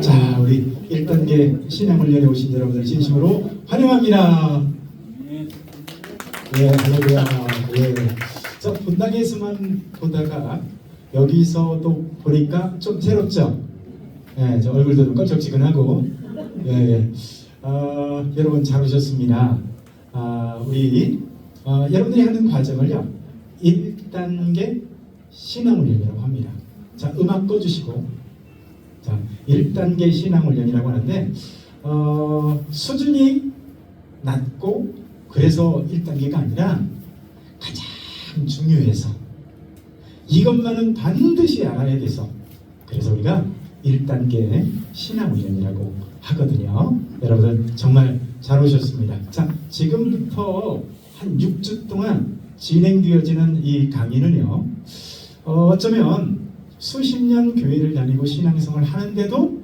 자, 우리 1단계 신앙훈련에 오신 여러분들 진심으로 환영합니다. 예, 할렐루야. 예. 자, 본당에서만 보다가 여기서 또 보니까 좀 새롭죠? 예, 저 얼굴도 좀 껄쩍지근하고. 예, 예. 여러분 잘 오셨습니다. 우리 여러분들이 하는 과정을요, 1단계 신앙훈련이라고 합니다. 자, 음악 꺼주시고. 자, 1단계 신앙훈련이라고 하는데 수준이 낮고 그래서 1단계가 아니라 가장 중요해서 이것만은 반드시 알아야 돼서 그래서 우리가 1단계 신앙훈련이라고 하거든요. 여러분들 정말 잘 오셨습니다. 자, 지금부터 한 6주 동안 진행되어지는 이 강의는요, 어쩌면 수십 년 교회를 다니고 신앙생활을 하는데도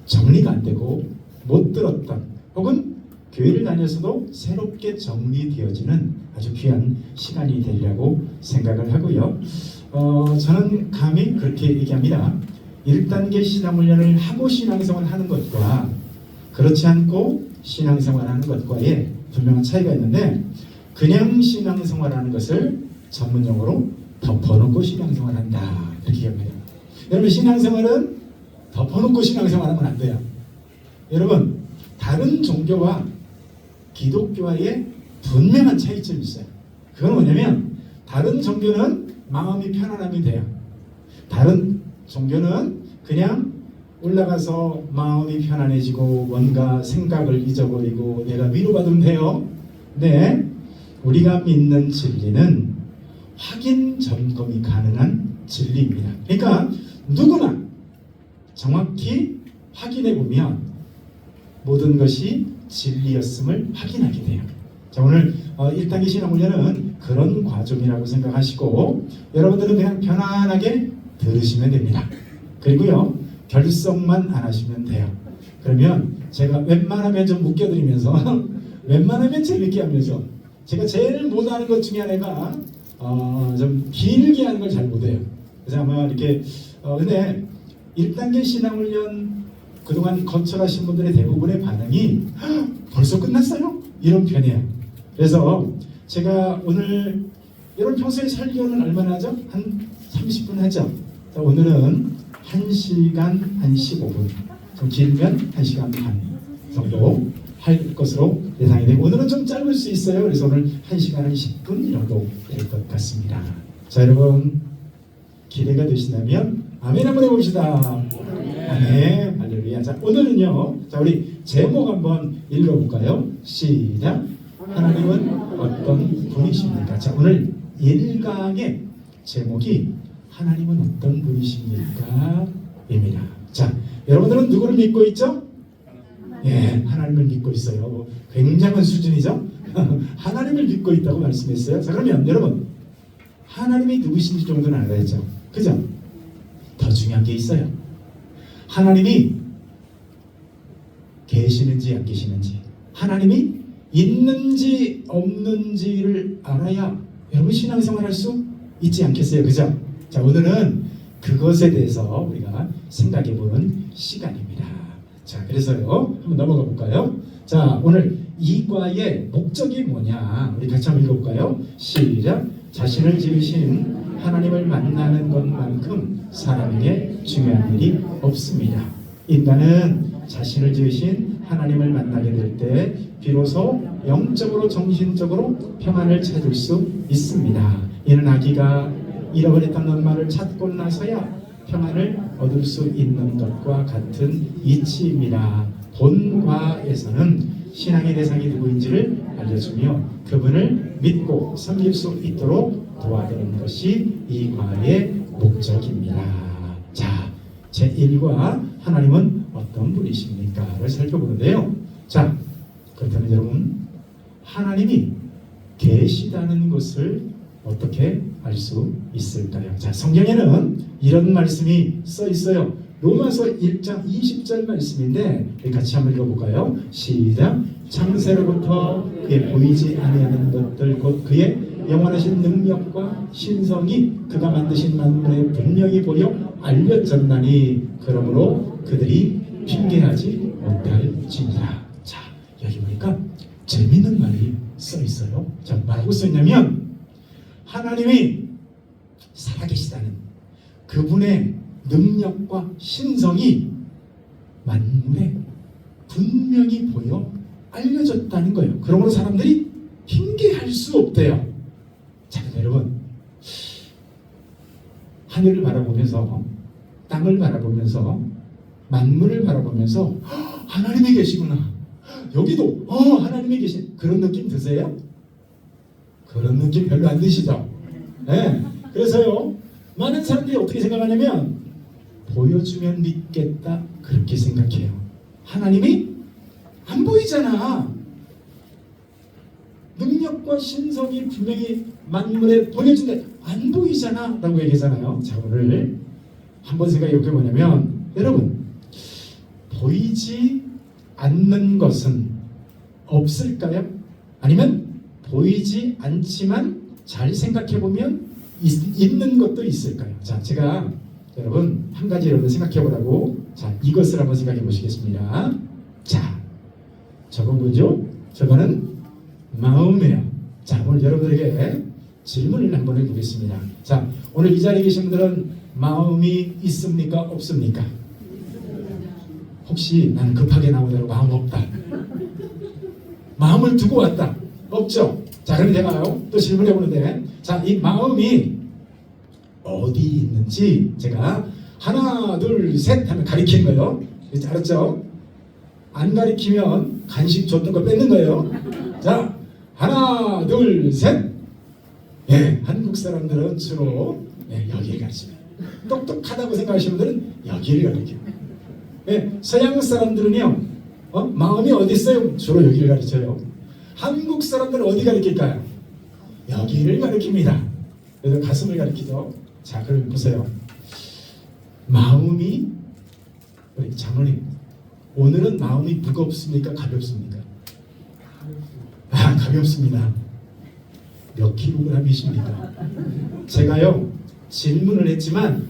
정리가 안 되고 못 들었던 혹은 교회를 다녀서도 새롭게 정리되어지는 아주 귀한 시간이 되리라고 생각을 하고요. 저는 감히 그렇게 얘기합니다. 1단계 신앙훈련을 하고 신앙생활을 하는 것과 그렇지 않고 신앙생활을 하는 것과의 분명한 차이가 있는데, 그냥 신앙생활하는 것을 전문용어로 덮어놓고 신앙생활을 한다, 이렇게 얘기합니다. 여러분, 신앙생활은 덮어놓고 신앙생활하면 안 돼요. 여러분, 다른 종교와 기독교와의 분명한 차이점이 있어요. 그건 뭐냐면 다른 종교는 마음이 편안하면 돼요. 다른 종교는 그냥 올라가서 마음이 편안해지고 뭔가 생각을 잊어버리고 내가 위로받으면 돼요. 근데 우리가 믿는 진리는 확인 점검이 가능한 진리입니다. 그러니까 누구나 정확히 확인해 보면 모든 것이 진리였음을 확인하게 돼요. 자, 오늘 1단계 신앙훈련은 그런 과정이라고 생각하시고 여러분들은 그냥 편안하게 들으시면 됩니다. 그리고요, 결석만 안 하시면 돼요. 그러면 제가 웬만하면 좀 웃겨드리면서 웬만하면 재밌게 하면서 제가 제일 못하는 것 중에 하나가 좀 길게 하는 걸 잘 못해요. 그래서 아마 이렇게 근데 1단계 신앙훈련 그동안 거쳐가신 분들의 대부분의 반응이 벌써 끝났어요? 이런 편이에요. 그래서 제가 오늘 여러분 평소에 설교는 얼마나 하죠? 한 30분 하죠? 자, 오늘은 1시간 한 15분, 좀 길면 1시간 반 정도 할 것으로 예상이 되고, 오늘은 좀 짧을 수 있어요. 그래서 오늘 1시간 한 10분 정도 될 것 같습니다. 자, 여러분 기대가 되신다면 아멘 한번 해봅시다. 아멘, 할렐루야. 자, 오늘은요, 자, 우리 제목 한번 읽어볼까요? 시작. 하나님은 어떤 분이십니까? 자, 오늘 1강의 제목이 하나님은 어떤 분이십니까? 입니다. 자, 여러분들은 누구를 믿고 있죠? 예, 하나님을 믿고 있어요. 굉장한 수준이죠? 하나님을 믿고 있다고 말씀했어요. 자, 그러면 여러분, 하나님이 누구신지 정도는 알아야죠. 그죠? 더 중요한 게 있어요. 하나님이 계시는지 안 계시는지, 하나님이 있는지 없는지를 알아야 여러분 신앙생활 할 수 있지 않겠어요? 그죠? 자, 오늘은 그것에 대해서 우리가 생각해보는 시간입니다. 자, 그래서요, 한번 넘어가 볼까요? 자, 오늘 이 과의 목적이 뭐냐, 우리 같이 한번 읽어볼까요? 시작. 자신을 지으신 하나님을 만나는 것만큼 사람에게 중요한 일이 없습니다. 인간은 자신을 지으신 하나님을 만나게 될 때 비로소 영적으로 정신적으로 평안을 찾을 수 있습니다. 이는 아기가 잃어버렸던 엄마를 찾고 나서야 평안을 얻을 수 있는 것과 같은 이치입니다. 본과에서는 신앙의 대상이 누구인지를 알려주며 그분을 믿고 섬길 수 있도록 도와드리는 것이 이 과의 목적입니다. 자, 제1과 하나님은 어떤 분이십니까?를 살펴보는데요. 자, 그렇다면 여러분, 하나님이 계시다는 것을 어떻게 알 수 있을까요? 자, 성경에는 이런 말씀이 써 있어요. 로마서 1장 20절 말씀인데 같이 한번 읽어볼까요? 시작. 창세로부터 그의 보이지 아니하는 것들 곧 그의 영원하신 능력과 신성이 그가 만드신 만물에 분명히 보여 알려졌나니 그러므로 그들이 못할지니라. 자, 여기 보니까 재밌는 말이 써 있어요. 자, 뭐라고 써 있냐면 하나님이 살아계시다는 그분의 능력과 신성이 만물에 분명히 보여 알려졌다는 거예요. 그러므로 사람들이 핑계할 수 없대요. 자, 여러분, 하늘을 바라보면서, 땅을 바라보면서, 만물을 바라보면서 하나님이 계시구나, 여기도 하나님이 계신, 그런 느낌 드세요? 그런 느낌 별로 안 드시죠? 네. 그래서요, 많은 사람들이 어떻게 생각하냐면 보여주면 믿겠다, 그렇게 생각해요. 하나님이 안 보이잖아. 능력과 신성이 분명히 만물에 보여준데 안 보이잖아 라고 얘기하잖아요. 자, 오늘 한번 생각해 뭐냐면, 여러분, 보이지 않는 것은 없을까요? 아니면 보이지 않지만 잘 생각해 보면 있는 것도 있을까요? 자, 제가 여러분 한 가지 여러분 생각해 보라고, 자, 이것을 한번 생각해 보시겠습니다. 자, 저건 뭐죠? 저거는 마음이에요. 자, 오늘 여러분들에게 질문을 한번 해보겠습니다. 자, 오늘 이 자리에 계신 분들은 마음이 있습니까? 없습니까? 혹시 나는 급하게 나오느라고 마음 없다, 마음을 두고 왔다, 없죠? 자, 그럼 제가요 또 질문해 보는데, 자, 이 마음이 어디 있는지 제가 하나 둘 셋 하면 가리키는 거예요. 알았죠? 안 가리키면 간식 줬던 거 뺏는 거예요. 자, 하나 둘 셋. 예, 한국 사람들은 주로 여기를 가르칩니다. 똑똑하다고 생각하시는 분들은 여기를 가르쳐요. 예, 서양 사람들은요, 마음이 어디 있어요? 주로 여기를 가르쳐요. 한국 사람들은 어디 가르칠까요? 여기를 가르칩니다. 그래서 가슴을 가르치죠. 자, 그럼 보세요. 마음이, 우리 장로님, 오늘은 마음이 무겁습니까? 가볍습니까? 아, 가볍습니다. 몇 킬로그램이십니까? 제가요 질문을 했지만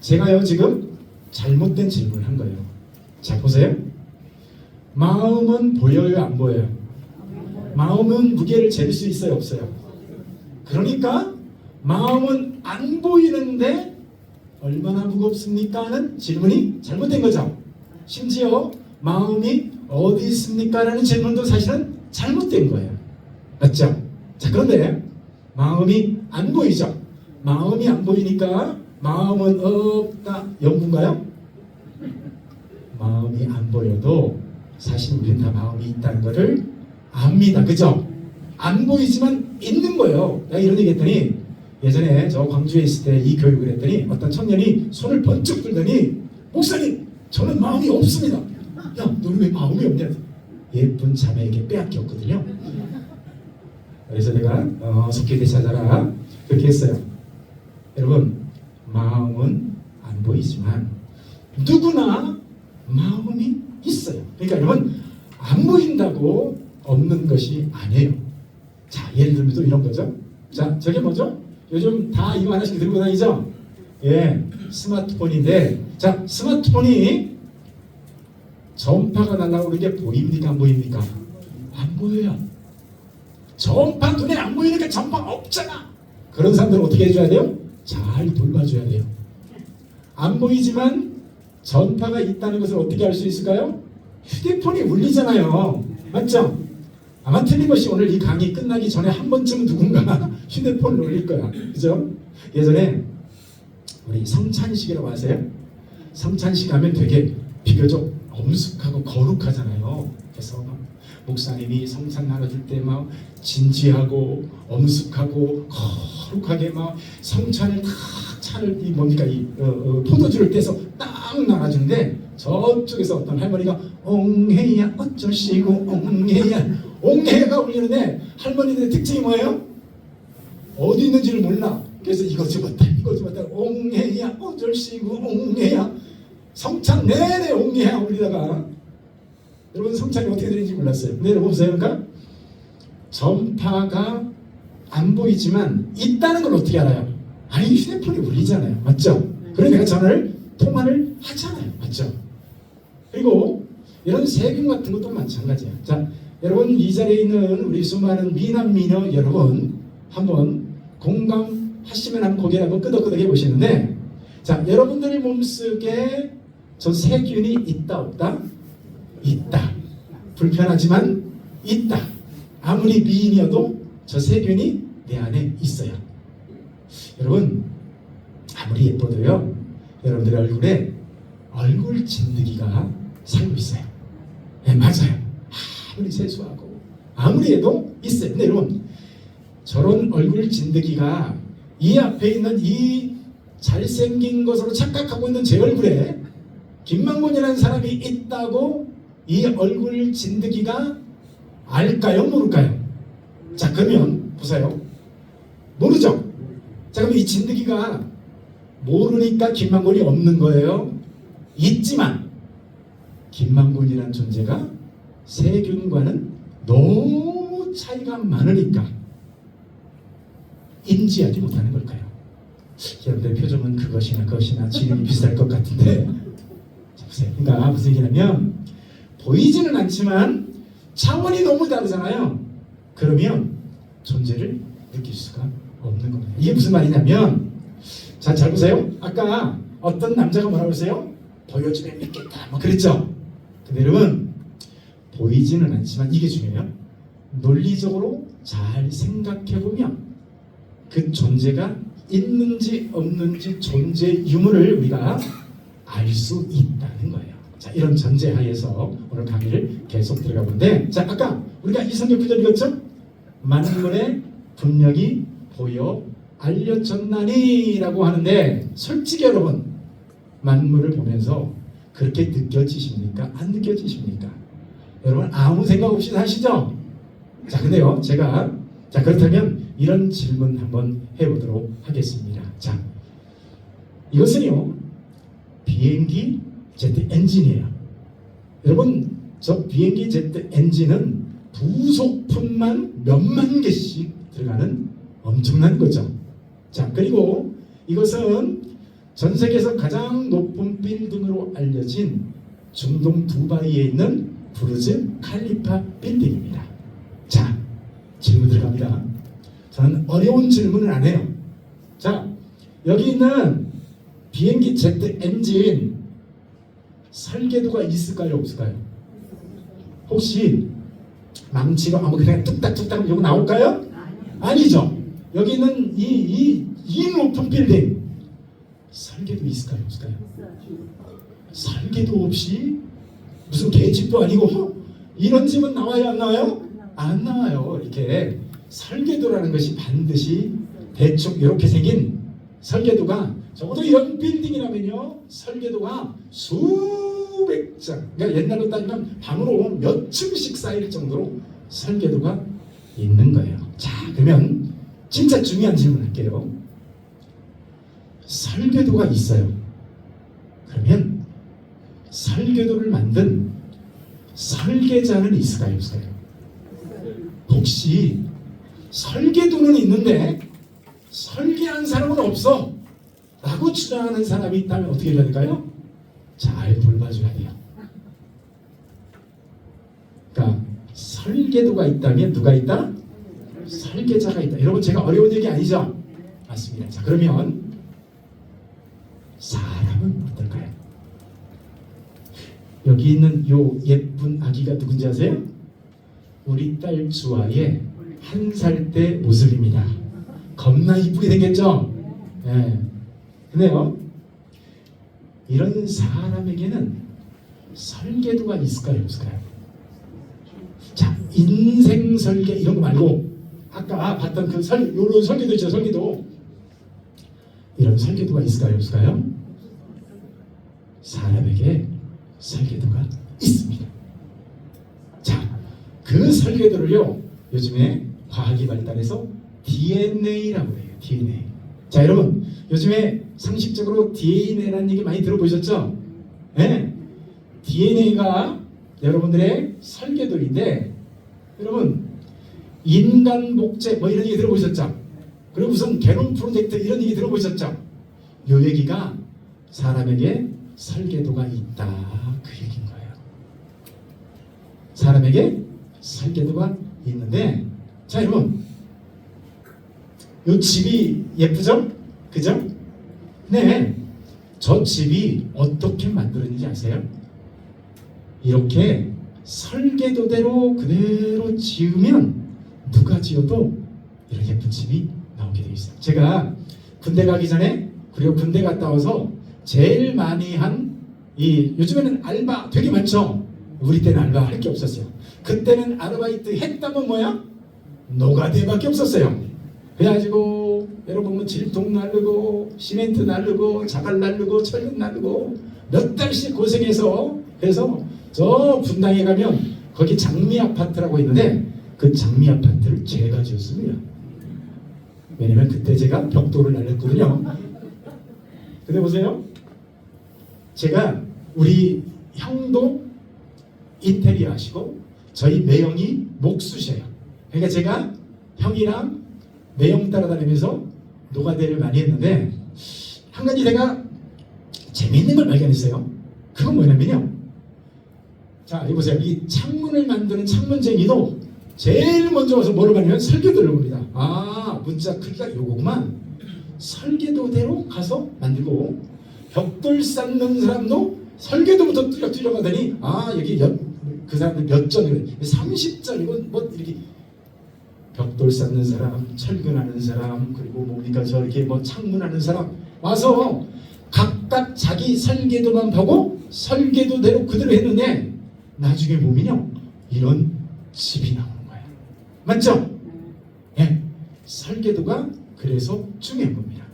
제가요 지금 잘못된 질문을 한 거예요. 자, 보세요. 마음은 보여요, 안 보여요? 마음은 무게를 잴 수 있어요, 없어요? 그러니까 마음은 안 보이는데 얼마나 무겁습니까? 하는 질문이 잘못된 거죠. 심지어 마음이 어디 있습니까? 라는 질문도 사실은 잘못된 거예요. 맞죠? 자, 그런데 마음이 안 보이죠? 마음이 안 보이니까 마음은 없다, 영문가요? 마음이 안 보여도 사실 우리는 다 마음이 있다는 것을 압니다. 그죠? 안 보이지만 있는 거예요. 내가 이런 얘기 했더니, 예전에 저 광주에 있을 때 이 교육을 했더니 어떤 청년이 손을 번쩍 들더니, 목사님, 저는 마음이 없습니다. 야, 너는 왜 마음이 없냐? 예쁜 자매에게 빼앗겼거든요. 그래서 내가 속기대 찾아라 그렇게 했어요. 여러분, 마음은 안 보이지만 누구나 마음이 있어요. 그러니까 여러분, 안 보인다고 없는 것이 아니에요. 자, 예를 들면 또 이런 거죠. 자, 저게 뭐죠? 요즘 다 이거 하나씩 들고 다니죠? 예, 스마트폰인데, 자, 스마트폰이 전파가 날아오는 게 보입니까? 안 보입니까? 안 보여요. 전파 눈에 안 보이니까 전파 없잖아. 그런 사람들은 어떻게 해줘야 돼요? 잘 돌봐줘야 돼요. 안 보이지만 전파가 있다는 것을 어떻게 알 수 있을까요? 휴대폰이 울리잖아요. 맞죠? 아마 틀림없이 오늘 이 강의 끝나기 전에 한 번쯤은 누군가 휴대폰을 올릴 거야. 그죠? 예전에 우리 성찬식이라고 아세요? 성찬식 하면 되게 비교적 엄숙하고 거룩하잖아요. 그래서 목사님이 성찬 나눠줄 때 막 진지하고 엄숙하고 거룩하게 막 성찬을 딱 차를 이 뭡니까 이 포도주를 떼서 딱 나눠주는데, 저쪽에서 어떤 할머니가 옹해야 어쩌시고 옹해가 울리는데, 할머니들의 특징이 뭐예요? 어디 있는지를 몰라. 그래서 이거 집었다 옹해야 어쩔시고 옹해야, 성찬 내내 옹해야 울리다가 여러분 성찬이 어떻게 되는지 몰랐어요. 근데 여러분 보세요. 그러니까 전파가 안 보이지만 있다는 걸 어떻게 알아요? 아니, 휴대폰이 울리잖아요. 맞죠? 그래서 내가 전화를 통화를 하잖아요. 맞죠? 그리고 이런 세균 같은 것도 마찬가지야. 자, 여러분 이 자리에 있는 우리 수많은 미남 미녀 여러분 한번 공감하시면 한번 고개를 한번 끄덕끄덕 해보시는데, 자, 여러분들의 몸속에 저 세균이 있다 없다? 있다. 불편하지만 있다. 아무리 미인이어도 저 세균이 내 안에 있어요. 여러분 아무리 예뻐도요, 여러분들의 얼굴에 얼굴 진드기가 살고 있어요. 네, 맞아요. 아무리 세수하고 아무리 해도 있어요. 근데 여러분 저런 얼굴 진드기가 이 앞에 있는 이 잘생긴 것으로 착각하고 있는 제 얼굴에 김만곤이라는 사람이 있다고 이 얼굴 진드기가 알까요? 모를까요? 자, 그러면 보세요. 모르죠? 자, 그럼 이 진드기가 모르니까 김만곤이 없는 거예요? 있지만 김만곤이라는 존재가 세균과는 너무 차이가 많으니까 인지하지 못하는 걸까요? 여러분들 표정은 그것이나 지름이 비슷할 것 같은데, 자, 보세요. 그러니까 무슨 얘기냐면 보이지는 않지만 차원이 너무 다르잖아요. 그러면 존재를 느낄 수가 없는 겁니다. 이게 무슨 말이냐면, 자, 잘 보세요. 아까 어떤 남자가 뭐라고 했어요? 보여주면 믿겠다 뭐 그랬죠. 근데 여러분 보이지는 않지만 이게 중요해요. 논리적으로 잘 생각해보면 그 존재가 있는지 없는지 존재 유무를 우리가 알 수 있다는 거예요. 자, 이런 전제하에서 오늘 강의를 계속 들어가 보는데, 자, 아까 우리가 이 성경 구절 읽었죠? 만물에 분명히 보여 알려졌나니라고 하는데, 솔직히 여러분 만물을 보면서 그렇게 느껴지십니까? 안 느껴지십니까? 여러분 아무 생각 없이 사시죠? 자, 근데요 제가, 자, 그렇다면 이런 질문 한번 해보도록 하겠습니다. 자, 이것은요 비행기 제트 엔진이에요. 여러분 저 비행기 제트 엔진은 부속품만 몇만 개씩 들어가는 엄청난 거죠. 자, 그리고 이것은 전 세계에서 가장 높은 빌딩으로 알려진 중동 두바이에 있는 부르즈 칼리파 빌딩입니다. 자, 질문 들어갑니다. 저는 어려운 질문을 안 해요. 자, 여기 있는 비행기 제트 엔진 설계도가 있을까요? 없을까요? 혹시 망치로 아무 그냥 뚝딱뚝딱 이거 나올까요? 아니죠. 여기 있는 이 높은 빌딩 설계도 있을까요? 없을까요? 설계도 없이 무슨 개집도 아니고 이런 집은 나와요? 안 나와요? 안 나와요. 이렇게 설계도라는 것이 반드시 대충 이렇게 생긴 설계도가, 적어도 이런 빌딩이라면요 설계도가 수백 장, 그러니까 옛날로 따지면 방으로 몇 층씩 쌓일 정도로 설계도가 있는 거예요. 자, 그러면 진짜 중요한 질문 할게요. 설계도가 있어요. 그러면 설계도를 만든 설계자는 있을까요? 없을까요? 혹시 설계도는 있는데 설계한 사람은 없어 라고 주장하는 사람이 있다면 어떻게 해야 될까요? 잘 돌봐줘야 돼요. 그러니까 설계도가 있다면 누가 있다? 설계자가 있다. 여러분 제가 어려운 얘기 아니죠? 맞습니다. 자, 그러면 사람은 어떨까요? 여기 있는 요 예쁜 아기가 누군지 아세요? 우리 딸 주아의 1살 때 모습입니다. 겁나 이쁘게 생겼죠? 네. 근데요 이런 사람에게는 설계도가 있을까요? 없을까요? 자, 인생 설계 이런 거 말고 아까 봤던 그 요런 설계도 있죠. 설계도 이런 설계도가 있을까요? 없을까요? 사람에게 설계도가 있습니다. 자, 그 설계도를요 요즘에 과학이 발달해서 DNA라고 해요. DNA. 자, 여러분 요즘에 상식적으로 DNA라는 얘기 많이 들어보셨죠? 네. DNA가 여러분들의 설계도인데, 여러분 인간 복제 뭐 이런 얘기 들어보셨죠? 그리고 무슨 게놈 프로젝트 이런 얘기 들어보셨죠? 요 얘기가 사람에게 설계도가 있다 그 얘기인 거예요. 사람에게 설계도가 있는데, 자 여러분, 이 집이 예쁘죠? 그죠? 네, 저 집이 어떻게 만들어진지 아세요? 이렇게 설계도대로 그대로 지으면 누가 지어도 이런 예쁜 집이 나오게 돼 있어요. 제가 군대 가기 전에, 그리고 군대 갔다 와서 제일 많이 한 요즘에는 알바 되게 많죠? 우리 때는 알바 할 게 없었어요. 그때는 아르바이트 했다면 뭐야? 노가대밖에 없었어요. 그래가지고 여러분 보면 질통 나르고 시멘트 나르고 자갈 나르고 철근 나르고 몇 달씩 고생해서, 그래서 저 분당에 가면 거기 장미 아파트라고 있는데 그 장미 아파트를 제가 지었습니다. 왜냐면 그때 제가 벽돌을 날렸거든요. 근데 보세요, 제가 우리 형도 인테리어 하시고 저희 매형이 목수셔요. 그러니까 제가 형이랑 매형 따라다니면서 노가대를 많이 했는데, 한 가지 제가 재미있는 걸 발견했어요. 그건 뭐냐면요, 자 여기 보세요. 이 창문을 만드는 창문쟁이도 제일 먼저 와서 뭐를 받냐면 설계도를 봅니다. 아, 문자 크기가 요거구만. 설계도대로 가서 만들고, 벽돌 쌓는 사람도 설계도부터 뚜렷 가더니 아 여기 그 사람들 몇 점이고 30점이고 뭐 이렇게 벽돌 쌓는 사람, 철근하는 사람, 그리고 뭡니까 저렇게 뭐 창문하는 사람 와서 각각 자기 설계도만 보고 설계도대로 그대로 했는데 나중에 보면요 이런 집이 나오는 거예요. 맞죠? 예, 설계도가 그래서 중요한 겁니다.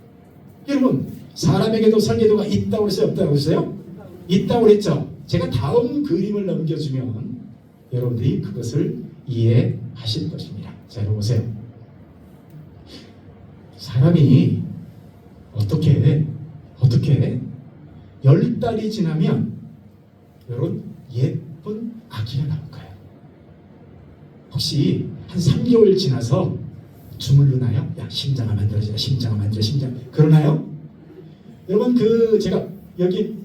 여러분, 사람에게도 설계도가 있다고 했어요? 없다고 했어요? 있다고 그랬죠? 제가 다음 그림을 넘겨주면 여러분들이 그것을 이해하실 것입니다. 자, 여러분 보세요. 사람이 어떻게 10달이 지나면 여러분 예쁜 아기가 나올 거예요. 혹시 한 3개월 지나서 주물르나요? 야, 심장아 만들어지라, 심장아 만들어, 심장. 그러나요? 여러분, 제가 여기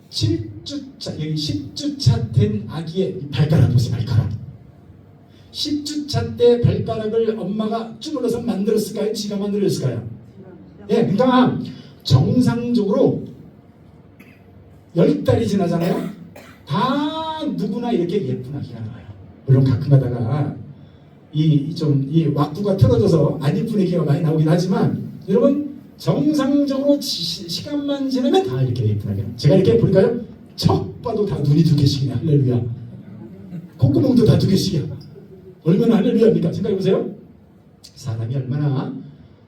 7주차, 여기 10주차 된 아기의 발가락 보세요, 발가락. 10주차 때 발가락을 엄마가 주물러서 만들었을까요? 지가 만들었을까요? 예, 그러니까 정상적으로 10달이 지나잖아요. 다 누구나 이렇게 예쁜 아기가 나와요. 물론 가끔 가다가 이 왁구가 틀어져서 안 예쁜 애기가 많이 나오긴 하지만, 여러분 정상적으로 시간만 지나면 다 이렇게 예쁜 애기가. 제가 이렇게 볼까요? 척 봐도 다 눈이 2개씩이네. 할렐루야. 콧구멍도 다 2개씩이야. 얼마나 할렐루야입니까? 생각해보세요. 사람이 얼마나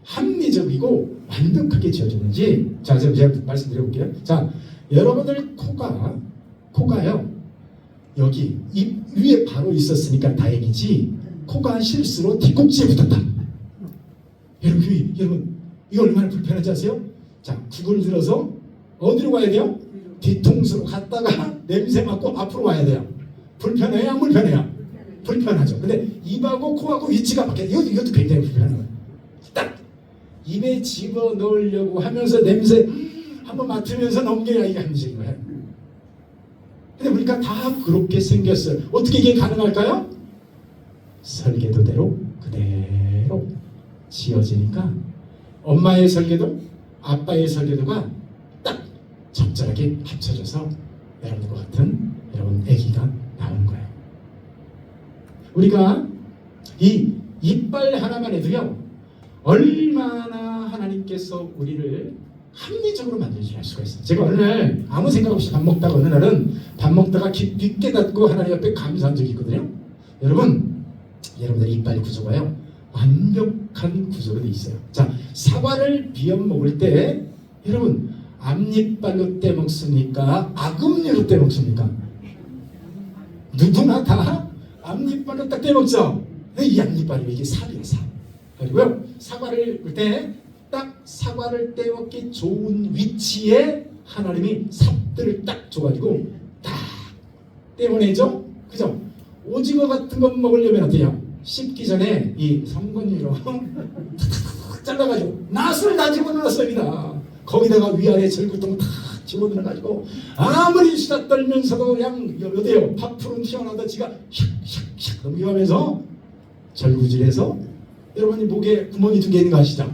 합리적이고 완벽하게 지어졌는지. 자, 제가 말씀드려볼게요. 자, 여러분들 코가요 여기 입 위에 바로 있었으니까 다행이지, 코가 실수로 뒤꿈치에 붙었다. 여러분 이거 얼마나 불편하지 아세요? 자, 구글 들어서 어디로 가야 돼요? 뒤통수로 갔다가 냄새 맡고 앞으로 와야 돼요. 불편해요? 안 불편해요? 불편하죠. 근데 입하고 코하고 위치가 바뀌어요. 이것도 굉장히 불편한 거예요. 딱 입에 집어 넣으려고 하면서 냄새 한번 맡으면서 넘겨야 이게 한식인 거예요. 근데 우리가 다 그렇게 생겼어요. 어떻게 이게 가능할까요? 설계도대로 그대로 지어지니까 엄마의 설계도, 아빠의 설계도가 딱 적절하게 합쳐져서 여러분과 같은 여러분 아기가 나오는 거예요. 우리가 이 이빨 하나만 해도요 얼마나 하나님께서 우리를 합리적으로 만들지 할 수가 있어요. 제가 어느 날 아무 생각 없이 밥 먹다가, 어느 날은 밥 먹다가 깊이 깨닫고 하나님 앞에 감사한 적이 있거든요. 여러분들 이빨 구조가요 완벽한 구조로 돼 있어요. 자, 사과를 비워 먹을 때 여러분 앞니빨로 떼먹습니까? 아금니로 떼먹습니까? 누구나 다 앞니빨로 딱 떼먹죠. 이 앞니빨이 이게 삽이에요, 삽. 그리고요 사과를 볼 때 딱 사과를 떼먹기 좋은 위치에 하나님이 삽들을 딱 줘가지고 딱 떼어내죠. 그죠? 오징어 같은 거 먹으려면 어때요? 씹기 전에 이 성건이로 잘라가지고 낫을 다 집어넣었습니다. 거기다가 위아래 절구통 다 집어넣어가지고 아무리 수다 떨면서도 그냥 어때요? 밥풀은 튀어나오다 지가 샥샥 넘겨가면서 절구질해서 여러분이 목에 구멍이 2개 있는 거 아시죠?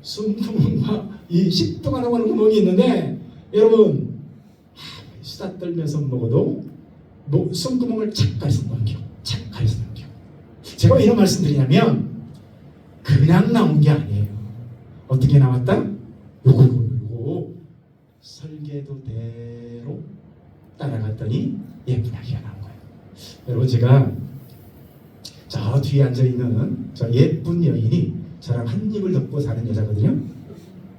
숨구멍과 이 식도가 나오는 구멍이 있는데 여러분 수다 떨면서 먹어도 숨구멍을 착가해서 넘겨. 제가 왜 이런 말씀 드리냐면 그냥 나온 게 아니에요. 어떻게 나왔다? 요거 설계도대로 따라갔더니 예쁜 아기가 나온 거예요. 여러분 제가 저 뒤에 앉아있는 저 예쁜 여인이 저랑 한 입을 덮고 사는 여자거든요.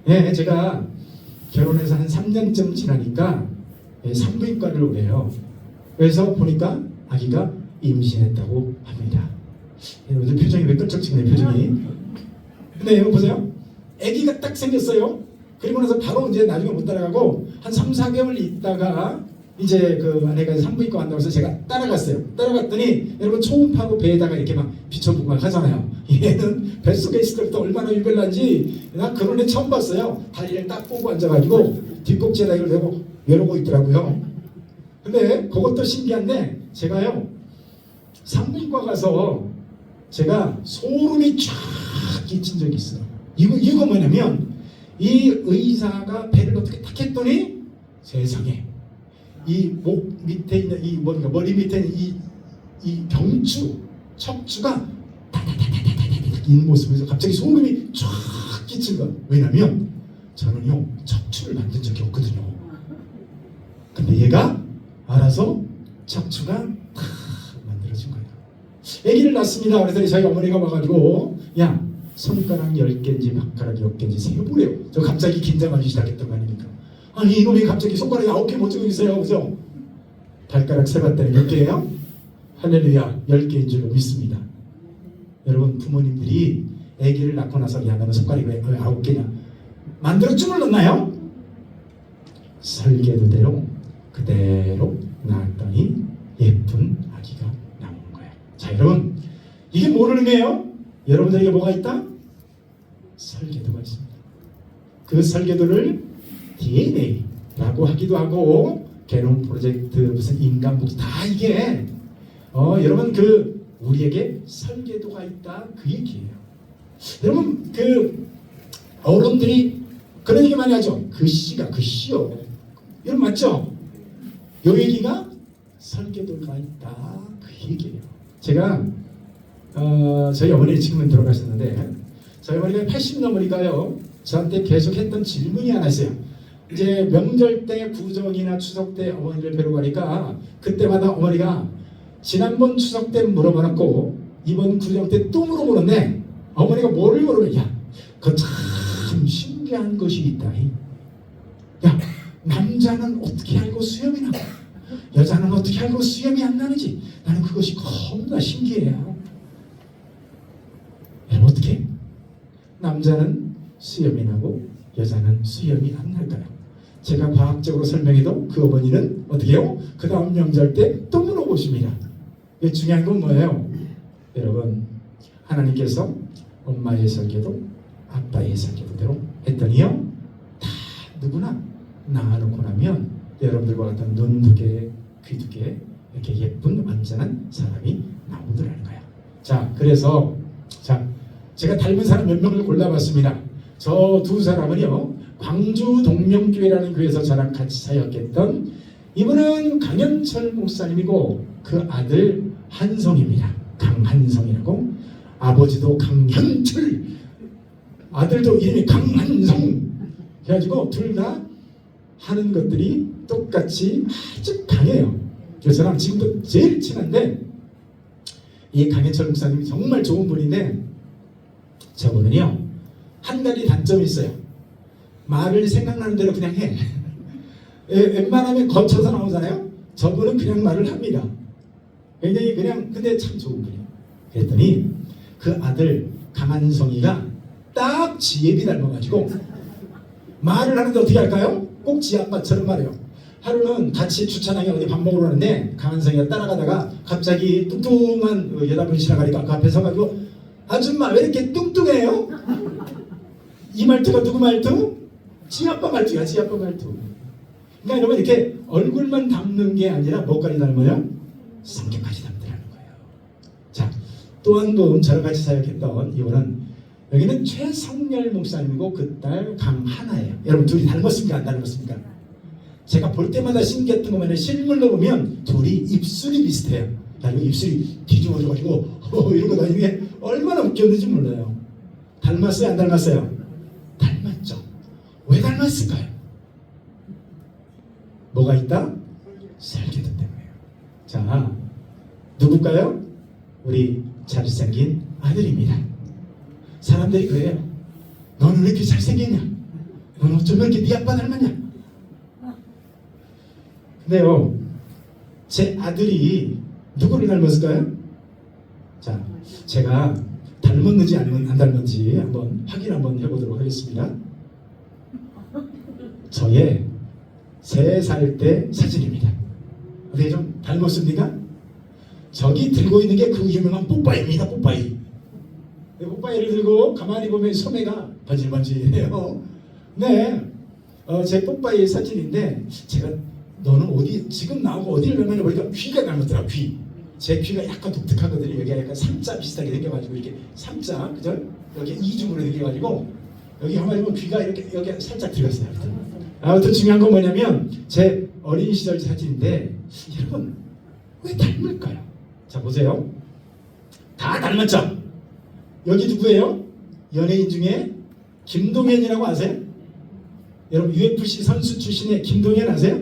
예, 제가 결혼해서 한 3년쯤 지나니까 산부인과를 오래요. 그래서 보니까 아기가 임신했다고 합니다. 여러분들 표정이 왜 끈적지네 표정이. 근데 여러분 보세요. 아기가 딱 생겼어요. 그리고 나서 바로 이제 나중에 못 따라가고 한 3, 4개월 있다가 이제 그 아내가 산부인과 간다고 해서 제가 따라갔어요. 따라갔더니 여러분 초음파로 배에다가 이렇게 막 비춰보고 막 하잖아요. 얘는 뱃속에 있을 때부터 얼마나 유별난지 나 그런 애 처음 봤어요. 다리를 딱 꼬고 앉아가지고 뒷꼭지에다 이걸 대고 이러고 있더라고요. 근데 그것도 신기한데 제가요 산부인과 가서 제가 소름이 쫙 끼친 적이 있어요. 이거 뭐냐면 이 의사가 배를 어떻게 탁 했더니 세상에 이 목 밑에 있는 이 뭔가 머리 밑에 있는 이 경추 척추가 다다다다다다다 있는 모습에서 갑자기 소름이 쫙 끼친 거. 왜냐면 저는요 척추를 만든 적이 없거든요. 근데 얘가 알아서 척추가 탁 만들어진 거예요. 아기를 낳습니다. 그래서 저희 어머니가 와가지고 야 손가락 10개인지 발가락 10개인지 세보래요. 저 갑자기 긴장하기 시작했던 거 아닙니까? 아니 이놈이 갑자기 손가락이 9개 못 적고 있어요. 그죠? 발가락 세봤더니 몇 개예요? 할렐루야 10개인 줄로 믿습니다. 여러분 부모님들이 아기를 낳고 나서 야 너는 손가락이 왜 9개냐 만들어 주물렀나요? 설계도대로 그대로 낳았더니 예쁜 아기가 나오는 거예요. 자 여러분 이게 뭘 의미해요? 여러분들에게 뭐가 있다? 설계도가 있습니다. 그 설계도를 DNA라고 하기도 하고 게놈 프로젝트 무슨 인간복지 다 이게 여러분 그 우리에게 설계도가 있다 그 얘기예요. 여러분 그 어른들이 그런 얘기 많이 하죠. 그 씨요. 여러분 맞죠? 요 얘기가 설계도가 있다 그 얘기예요. 제가 저희 어머니 지금은 돌아가셨는데 저희 어머니가 80 넘으니까요 저한테 계속 했던 질문이 하나 있어요. 이제 명절 때 구정이나 추석 때 어머니를 뵈러 가니까 그때마다 어머니가 지난번 추석 때 물어봐놨고 이번 구정 때 또 물어보는데 어머니가 뭐를 물어보냐 야 그거 참 신기한 것이 있다. 야 남자는 어떻게 알고 수염이 나고 여자는 어떻게 알고 수염이 안 나는지 나는 그것이 겁나 신기해요. 어떻게? 남자는 수염이 나고 여자는 수염이 안 날까요? 제가 과학적으로 설명해도 그 어머니는 어떻게 해요? 그 다음 명절 때 또 물어보십니다. 중요한 건 뭐예요? 여러분 하나님께서 엄마의 설계도 아빠의 설계도대로 했더니요 다 누구나 낳아놓고 나면 여러분들과 같은 눈 2개, 귀 2개 이렇게 예쁜 완전한 사람이 나오더라는 거예요. 자 그래서 제가 닮은 사람 몇 명을 골라봤습니다. 저 두 사람은요 광주 동명교회라는 교회에서 저랑 같이 사역했던 이분은 강현철 목사님이고 그 아들 한성입니다. 강한성이라고. 아버지도 강현철 아들도 이름이 강한성 해가지고 둘 다 하는 것들이 똑같이 아주 강해요. 그래서 저랑 지금도 제일 친한데 이 강현철 목사님이 정말 좋은 분인데 저분은요 한 가지 단점이 있어요. 말을 생각나는 대로 그냥 해. 웬만하면 거쳐서 나오잖아요. 저분은 그냥 말을 합니다. 굉장히 그냥 근데 참 좋은 분이에요. 그랬더니 그 아들 강한성이가 딱 지혜비 닮아가지고 말을 하는데 어떻게 할까요? 꼭 지 아빠처럼 말해요. 하루는 같이 주차장에 어디 밥 먹으러 가는데 강한성이가 따라가다가 갑자기 뚱뚱한 여자분이 지나가니까 그 앞에 서가지고 아줌마 왜 이렇게 뚱뚱해요? 이 말투가 누구 말투? 지 아빠 말투야. 지 아빠 말투. 그러니까 여러분 이렇게 얼굴만 닮는 게 아니라 뭐까지 닮아요? 성격까지 닮더라는 거예요. 또 한 분 저랑 같이 사역했던 이분은 여기는 최성열 목사님이고 그 딸 강하나예요. 여러분 둘이 닮았습니까? 안 닮았습니까? 제가 볼 때마다 신기했던 거면 실물로 보면 둘이 입술이 비슷해요. 나 이거 입술이 뒤집어져가지고 이런 거 다니는 게 얼마나 웃겼는지 몰라요. 닮았어요? 안 닮았어요? 닮았죠. 왜 닮았을까요? 뭐가 있다? 설계도 때문에요. 자, 누굴까요? 우리 잘생긴 아들입니다. 사람들이 그래요. 너는 왜 이렇게 잘생겼냐? 너는 어쩌면 이렇게 네 아빠 닮았냐? 근데요, 제 아들이 누구를 닮았을까요? 자, 제가 닮았는지 안 닮았는지 한번 확인 한번 해보도록 하겠습니다. 저의 3살 때 사진입니다. 어떻게 좀 닮았습니까? 저기 들고 있는 게 그 유명한 뽀빠이입니다. 뽀빠이. 뽀빠이를 들고 가만히 보면 소매가 반질반질해요. 네, 제 뽀빠이 사진인데 제가 너는 어디 지금 나오고 어디를 닮았냐 보니까 귀가 닮았더라. 귀. 제 귀가 약간 독특하거든요. 여기가 약간 삼자 비슷하게 생겨가지고 이렇게 삼자, 그죠? 여기 이중으로 생겨가지고 여기 한마디 보면 귀가 이렇게 여기 살짝 들어갔어요. 아무튼 중요한 건 뭐냐면 제 어린 시절 사진인데 여러분 왜 닮을까요? 자 보세요. 다 닮았죠? 여기 누구예요? 연예인 중에 김동현이라고 아세요? 여러분 UFC 선수 출신의 김동현 아세요?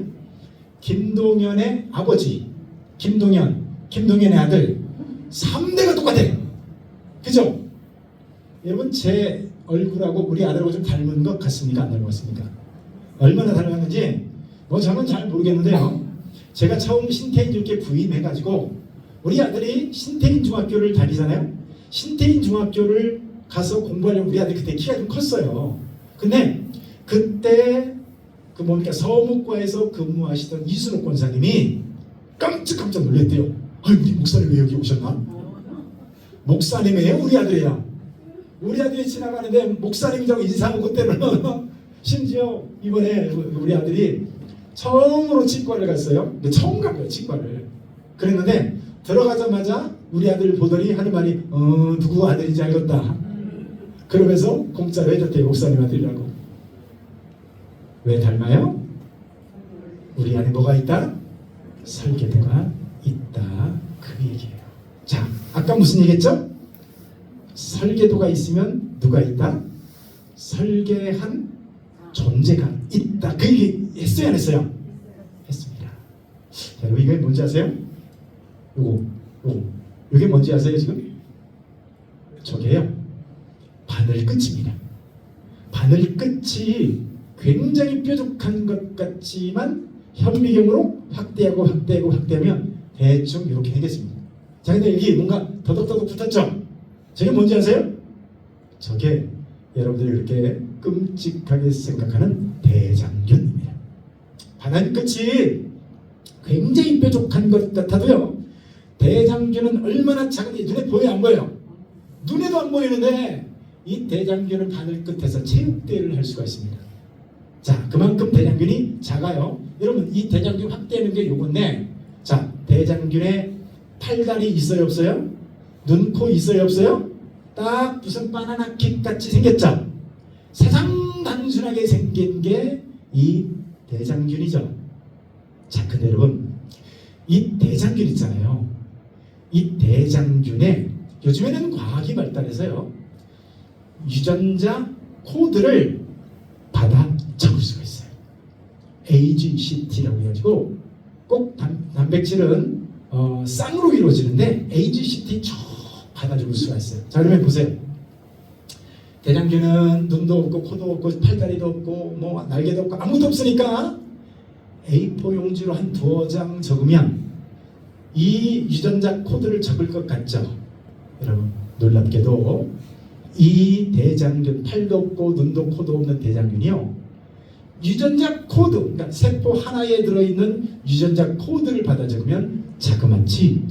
김동현의 아버지 김동현의 아들 3대가 똑같아요. 그죠? 여러분 제 얼굴하고 우리 아들하고 좀 닮은 것 같습니까? 안 닮았습니까? 얼마나 닮았는지 뭐 저는 잘 모르겠는데요. 제가 처음 신태인 중학교에 부임해가지고 우리 아들이 신태인 중학교를 다니잖아요. 신태인 중학교를 가서 공부하려면 우리 아들이 그때 키가 좀 컸어요. 근데 그때 그 뭡니까 서무과에서 근무하시던 이순옥 권사님이 깜짝 놀랐대요. 아니 우리 목사님 왜 여기 오셨나? 목사님이에요? 우리 아들이야. 우리 아들이 지나가는데 목사님이라고 인사하고 그때는 심지어 이번에 우리 아들이 처음으로 치과를 갔어요. 근데 처음 간 거예요 치과를. 그랬는데 들어가자마자 우리 아들을 보더니 하는 말이 누구 아들인지 알겠다. 그러면서 공짜로 해줬대요. 목사님 아들이라고. 왜 닮아요? 우리 안에 뭐가 있다? 설계도가 있다. 그 얘기예요. 자, 아까 무슨 얘기했죠? 설계도가 있으면 누가 있다? 설계한 존재가 있다. 그 얘기 했어요? 안 했어요? 했습니다. 자, 여러분 이게 뭔지 아세요? 요게 뭔지 아세요 지금? 저게요 바늘 끝입니다. 바늘 끝이 굉장히 뾰족한 것 같지만 현미경으로 확대하면 대충 이렇게 되겠습니다. 자, 근데 여기 뭔가 더덕더덕 붙었죠? 저게 뭔지 아세요? 저게 여러분들이 이렇게 끔찍하게 생각하는 대장균입니다. 바늘 끝이 굉장히 뾰족한 것 같아도요, 대장균은 얼마나 작은지 눈에 보여요? 안 보여요? 눈에도 안 보이는데 이 대장균은 바늘 끝에서 체육대회를 할 수가 있습니다. 자, 그만큼 대장균이 작아요. 여러분 이 대장균 확대하는 게 요건데, 자, 대장균에 팔다리 있어요 없어요? 눈, 코 있어요 없어요? 딱 무슨 바나나 킥 같이 생겼죠? 세상 단순하게 생긴 게 이 대장균이죠. 자, 근데 여러분 이 대장균 있잖아요. 이 대장균에 요즘에는 과학이 발달해서요 유전자 코드를 받아 적을 수가 있어요. AGCT라고 해가지고 꼭 단백질은 쌍으로 이루어지는데 AGCT 쭉 받아 적을 수가 있어요. 자, 그러면 보세요. 대장균은 눈도 없고 코도 없고 팔다리도 없고 뭐 날개도 없고 아무것도 없으니까 A4 용지로 한 2장 적으면 이 유전자 코드를 적을 것 같죠? 여러분 놀랍게도 이 대장균, 팔도 없고 눈도 코도 없는 대장균이요 유전자 코드, 그러니까 세포 하나에 들어있는 유전자 코드를 받아 적으면 자그마치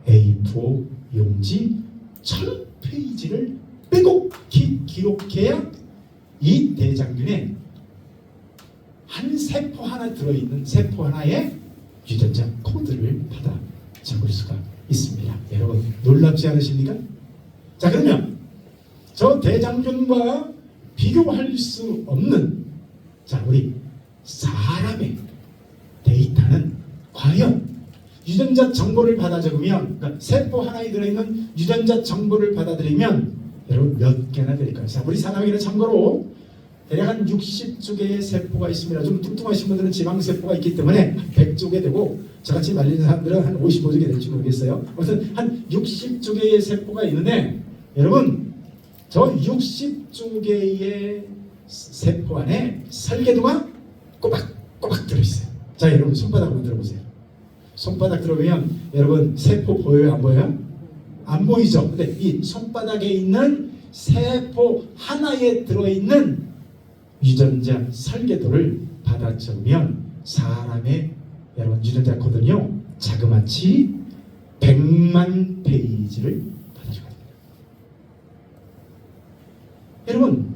A4 용지 1000페이지를 빼곡히 기록해야 이 대장균에 한 세포 하나 들어있는 세포 하나의 유전자 코드를 받아 적을 수가 있습니다. 여러분 놀랍지 않으십니까? 자, 그러면 저 대장균과 비교할 수 없는 자, 우리 사람의 데이터는 과연 유전자 정보를 받아 적으면, 그러니까 세포 하나에 들어있는 유전자 정보를 받아들이면 여러분 몇 개나 될까요? 자, 우리 사람에게는 참고로 대략 한 60조 개의 세포가 있습니다. 좀 뚱뚱하신 분들은 지방세포가 있기 때문에 100조 개 되고, 저같이 말린 사람들은 한 55조 개 될지 모르겠어요. 아무튼 한 60조 개의 세포가 있는데, 여러분 저 60조 개의 세포 안에 설계도가 꼬박꼬박 들어있어요. 자, 여러분 손바닥 한번 들어보세요. 손바닥 들어보면 여러분 세포 보여요? 안 보여요? 안 보이죠? 근데 이 손바닥에 있는 세포 하나에 들어있는 유전자 설계도를 받아 적으면 사람의 여러분 유전자 코드는요, 자그마치 100만 페이지를 받아줘야 됩니다. 여러분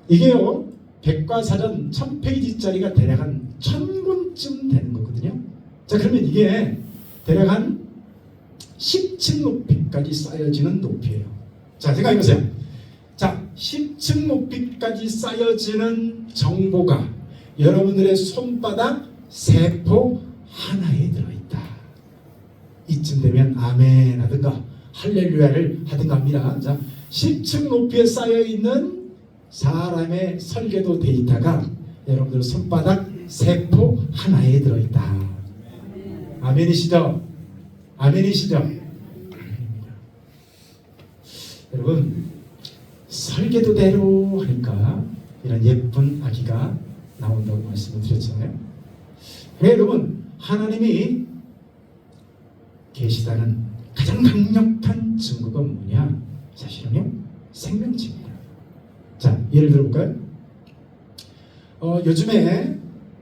이게요, 백과사전 1000페이지짜리가 대략 한 1000권쯤 되는 거거든요. 자, 그러면 이게 대략 한 10층 높이까지 쌓여지는 높이에요. 자, 생각해보세요. 자, 10층 높이까지 쌓여지는 정보가 여러분들의 손바닥 세포 하나에 들어있다. 이쯤 되면 아멘 하든가 할렐루야를 하든가 합니다. 자, 10층 높이에 쌓여있는 사람의 설계도 데이터가 여러분들 손바닥 세포 하나에 들어있다. 아멘이시죠? 아멘이시죠? 여러분 설계도대로 하니까 이런 예쁜 아기가 나온다고 말씀을 드렸잖아요. 그래, 여러분 하나님이 계시다는 가장 강력한 증거가 뭐냐? 사실은요, 생명체입니다. 자, 예를 들어볼까요? 요즘에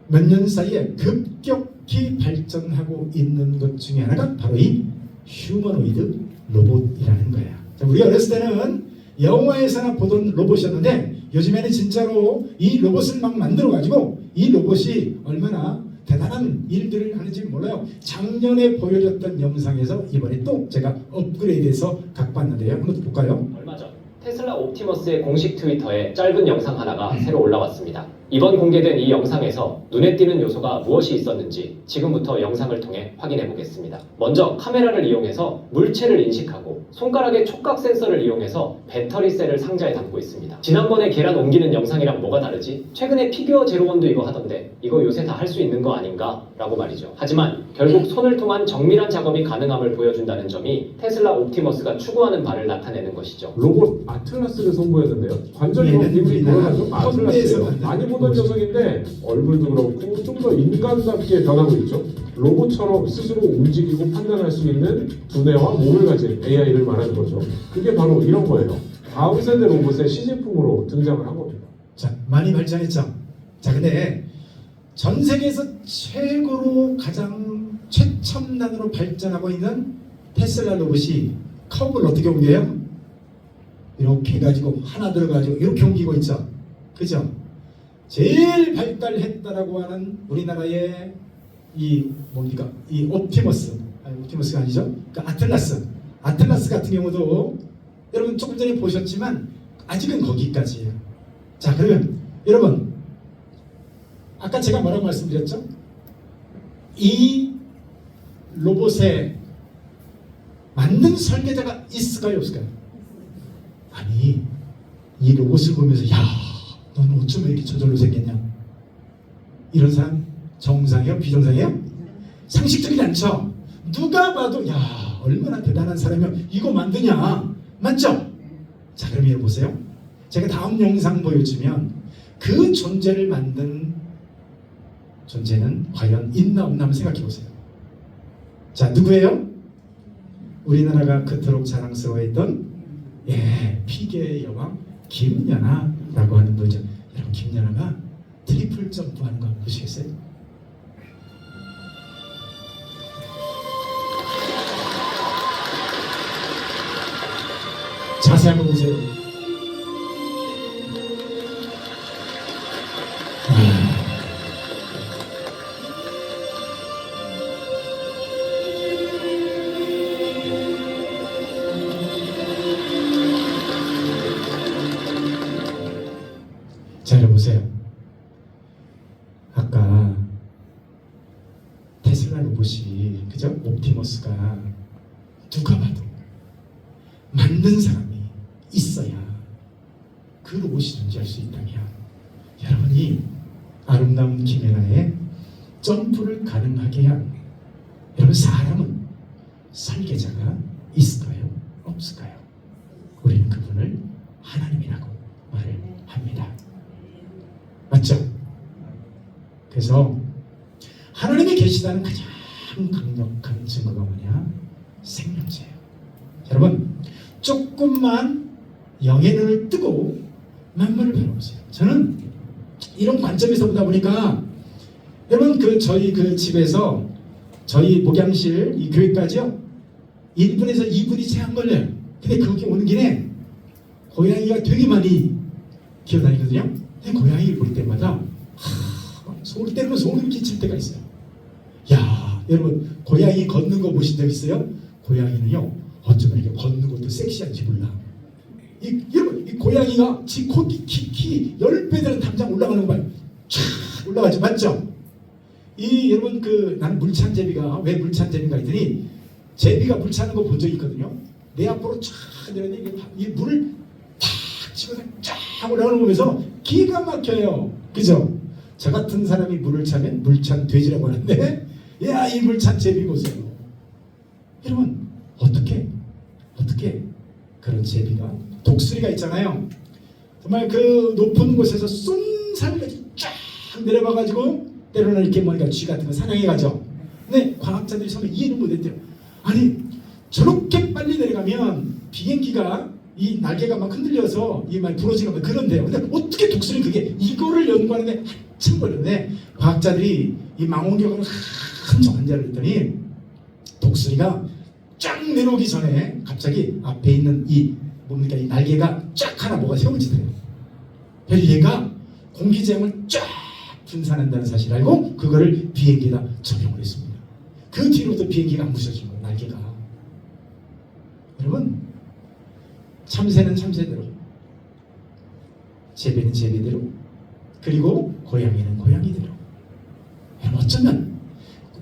몇 년 사이에 급격히 발전하고 있는 것 중에 하나가 바로 이 휴머노이드 로봇이라는 거예요. 자, 우리 어렸을 때는 영화에서나 보던 로봇이었는데 요즘에는 진짜로 이 로봇을 막 만들어가지고 이 로봇이 얼마나 대단한 일들을 하는지 몰라요. 작년에 보여줬던 영상에서 이번에 또 제가 업그레이드해서 갖고 왔는데요. 한번 볼까요? 얼마 전 테슬라 옵티머스의 공식 트위터에 짧은 영상 하나가 새로 올라왔습니다. 이번 공개된 이 영상에서 눈에 띄는 요소가 무엇이 있었는지 지금부터 영상을 통해 확인해 보겠습니다. 먼저 카메라를 이용해서 물체를 인식하고 손가락의 촉각 센서를 이용해서 배터리 셀을 상자에 담고 있습니다. 지난번에 계란 옮기는 영상이랑 뭐가 다르지? 최근에 피규어 제로원도 이거 하던데 이거 요새 다 할 수 있는 거 아닌가? 라고 말이죠. 하지만 결국 손을 통한 정밀한 작업이 가능함을 보여준다는 점이 테슬라 옵티머스가 추구하는 바를 나타내는 것이죠. 로봇 아틀라스를 선보였는데요. 관절이 힘이 돌아가죠. 아틀라스예요. 많이 보던 녀석인데 얼굴도 그렇고 좀 더 인간답게 변하고 있죠. 로봇처럼 스스로 움직이고 판단할 수 있는 두뇌와 몸을 가진 AI를 말하는 거죠. 그게 바로 이런 거예요. 다음 세대 로봇의 시제품으로 등장을 한 겁니다. 자, 많이 발전했죠. 자, 근데 전 세계에서 최고로 가장 최첨단으로 발전하고 있는 테슬라 로봇이 커브를 어떻게 옮겨요? 이렇게 해가지고 하나 들어가지고 이렇게 옮기고 있죠. 그죠? 제일 발달했다라고 하는 우리나라의 이 뭡니까? 이 옵티머스, 아니 옵티머스가 아니죠? 그 아틀라스 같은 경우도 여러분 조금 전에 보셨지만 아직은 거기까지예요. 자, 그러면 여러분 아까 제가 뭐라고 말씀드렸죠? 이 로봇에 만든 설계자가 있을까요, 없을까요? 아니, 이 로봇을 보면서 야, 너는 어쩜 이렇게 저절로 생겼냐? 이런 사람 정상이에요? 비정상이에요? 상식적이지 않죠? 누가 봐도 야, 얼마나 대단한 사람이야, 이거 만드냐? 맞죠? 자, 그럼 여러분 보세요. 제가 다음 영상 보여주면 그 존재를 만든 존재는 과연 있나 없나 한번 생각해 보세요. 자, 누구예요? 우리나라가 그토록 자랑스러워했던 피겨의 여왕 김연아라고 하는 분이죠. 여러분, 김연아가 트리플 점프하는 거 보시겠어요? 자세히 한번 보세요. 옵티머스가 누가 봐도 맞는 사람이 있어야 그 로봇이 존재할 수 있다면 여러분이 아름다운 김연아의 점프를 가능하게 한 여러분 사람은 설계자가 있을까요? 없을까요? 우리는 그분을 하나님이라고 말을 합니다. 맞죠? 그래서 하나님이 계시다는 가장 강력한 증거가 뭐냐? 생명체예요. 여러분 조금만 영의 눈을 뜨고 만물을 바라보세요. 저는 이런 관점에서 보다 보니까 여러분 저희 집에서 저희 목양실 이 교회까지요 1분에서 2분이 채 안 걸려요. 근데 거기 오는 길에 고양이가 되게 많이 기어다니거든요. 근데 고양이를 볼 때마다 소울 때문에 소름이 끼칠 때가 있어요. 야 여러분 고양이 걷는 거 보신 적 있어요? 고양이는요 어쩌면 이렇게 걷는 것도 섹시한지 몰라. 여러분 이 고양이가 지 키 10배되는 담장 올라가는 거 봐요. 촥 올라가죠. 맞죠? 여러분 나는 물찬제비가 왜 물찬제비인가 했더니 제비가 물 차는 거 본 적이 있거든요. 내 앞으로 쫙 내려는데 이 물을 탁 치고 쫙 올라가는 거 보면서 기가 막혀요. 그죠? 저 같은 사람이 물을 차면 물찬 돼지라고 하는데 야 이 물찬 제비 보세요. 여러분 어떻게 그런 제비가 독수리가 있잖아요. 정말 그 높은 곳에서 쏜살까지 쫙 내려가가지고 때로는 이렇게 뭐니까 쥐 같은 거 사냥해 가죠. 근데 과학자들이 처음에 이해는 못했대요. 아니 저렇게 빨리 내려가면 비행기가 이 날개가 막 흔들려서 이게 막 부러지고 막 그런데요. 근데 어떻게 독수리 그게 이거를 연구하는데 한참 걸렸네. 과학자들이 이 망원경을 한정 환자를 했더니 독수리가 쫙 내려오기 전에 갑자기 앞에 있는 이 뭡니까 이 날개가 쫙 하나 뭐가 세워지더래요. 그래서 얘가 공기쟁을 쫙 분산한다는 사실을 알고 그거를 비행기에다 적용을 했습니다. 그 뒤로부터 비행기가 안 부서진 거예요. 날개가. 여러분 참새는 참새대로 제비는 제비대로 그리고 고양이는 고양이대로. 여러분 어쩌면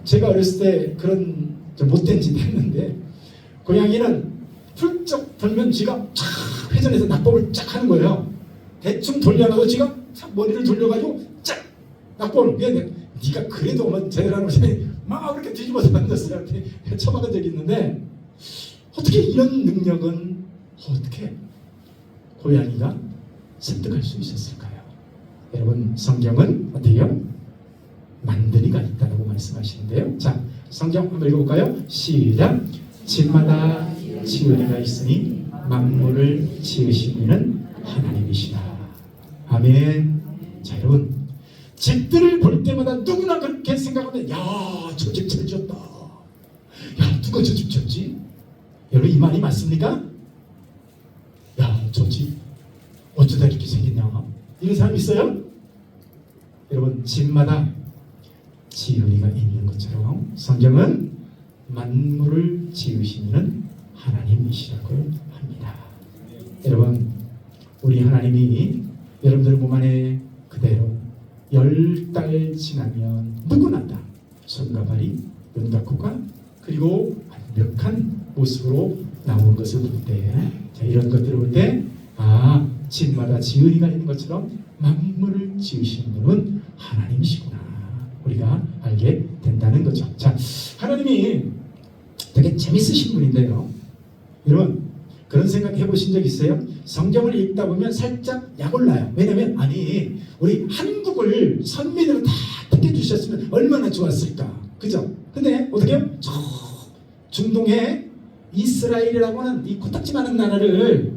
제가 어렸을 때 그런 좀 못된 짓 했는데 고양이는 훌쩍 돌면 쥐가 쫙 회전해서 낙법을 쫙 하는 거예요. 대충 돌려놔도 쥐가 쫙 머리를 돌려가지고 쫙 낙법을 네가 그래도 뭐 제대로 하는 것이 막 그렇게 뒤집어서 만졌어요. 처박은 적이 있는데 어떻게 이런 능력은 어떻게 고양이가 습득할 수 있었을까요? 여러분 성경은 어때요? 만드니가 있다고 말씀하시는데요. 자 성경 한번 읽어볼까요? 시작. 집마다 지으리가 있으니 만물을 지으신 이는 하나님이시다. 아멘. 자 여러분 집들을 볼 때마다 누구나 그렇게 생각하면 야 저 집 잘 지었다. 야 누가 저 집 지었지? 여러분 이 말이 맞습니까? 야 저 집 어쩌다 이렇게 생겼냐? 이런 사람 있어요? 여러분 집마다 지으리가 있는 것처럼 성경은 만물을 지으시는 하나님이시라고 합니다. 여러분 우리 하나님이 여러분들 몸 안에 그대로 10달 지나면 누구나 다 손과 발이 눈과 코가 그리고 완벽한 모습으로 나오는 것을 볼 때 이런 것들을 볼 때 집마다 지으리가 있는 것처럼 만물을 지으신 분은 하나님이시구나 우리가 알게 된다는 거죠. 자, 하나님이 되게 재밌으신 분인데요. 여러분 그런 생각 해보신 적 있어요? 성경을 읽다 보면 살짝 약올라요. 왜냐면 우리 한국을 선민으로 다 택해 주셨으면 얼마나 좋았을까. 그죠? 근데 어떻게요? 저 중동에 이스라엘이라고 하는 이 코딱지만한 나라를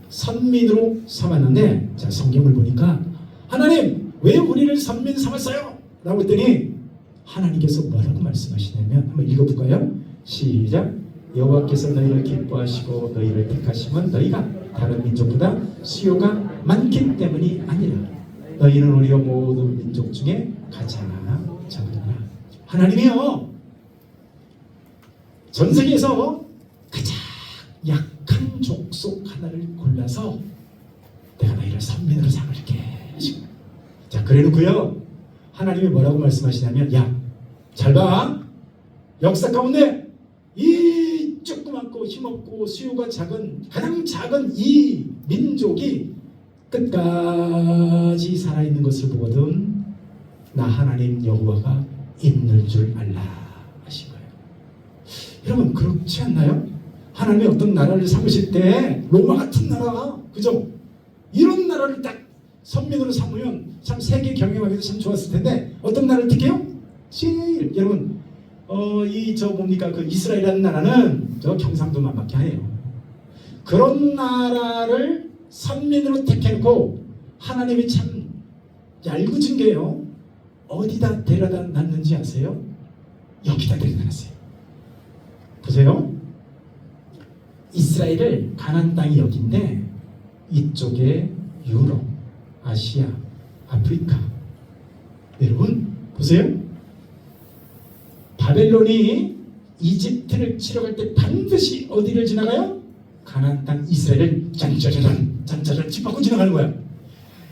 선민으로 삼았는데 자 성경을 보니까 하나님 왜 우리를 선민 삼았어요? 라고 했더니 하나님께서 뭐라고 말씀하시냐면 한번 읽어볼까요? 시작. 여호와께서 너희를 기뻐하시고 너희를 택하시면 너희가 다른 민족보다 수요가 많기 때문이 아니라 너희는 오히려 모든 민족 중에 가장 적으라. 하나님이요 전 세계에서 가장 약한 족속 하나를 골라서 내가 너희를 선민으로 삼을게. 자 그래놓고요 하나님이 뭐라고 말씀하시냐면 야 잘 봐. 역사 가운데 이 조그맣고 힘없고 수요가 작은 가장 작은 이 민족이 끝까지 살아있는 것을 보거든 나 하나님 여호와가 있는 줄 알라 하신 거예요. 여러분 그렇지 않나요? 하나님이 어떤 나라를 삼으실 때 로마 같은 나라 그죠? 이런 나라를 딱 선민으로 삼으면 참 세계 경영하기도 참 좋았을 텐데 어떤 나라를 택해요? 제일 여러분 이 저 뭡니까 그 이스라엘이라는 나라는 저 경상도 만밖에 안 해요. 그런 나라를 선민으로 택해놓고 하나님이 참 얄궂은 게요. 어디다 데려다 놨는지 아세요? 여기다 데려다 놨어요. 보세요. 이스라엘을 가나안 땅이 여기인데 이쪽에 유럽, 아시아, 아프리카. 여러분 보세요. 바벨론이 이집트를 치러 갈 때 반드시 어디를 지나가요? 가나안 땅 이스라엘을 짠짜자잔 짚고 지나가는 거야.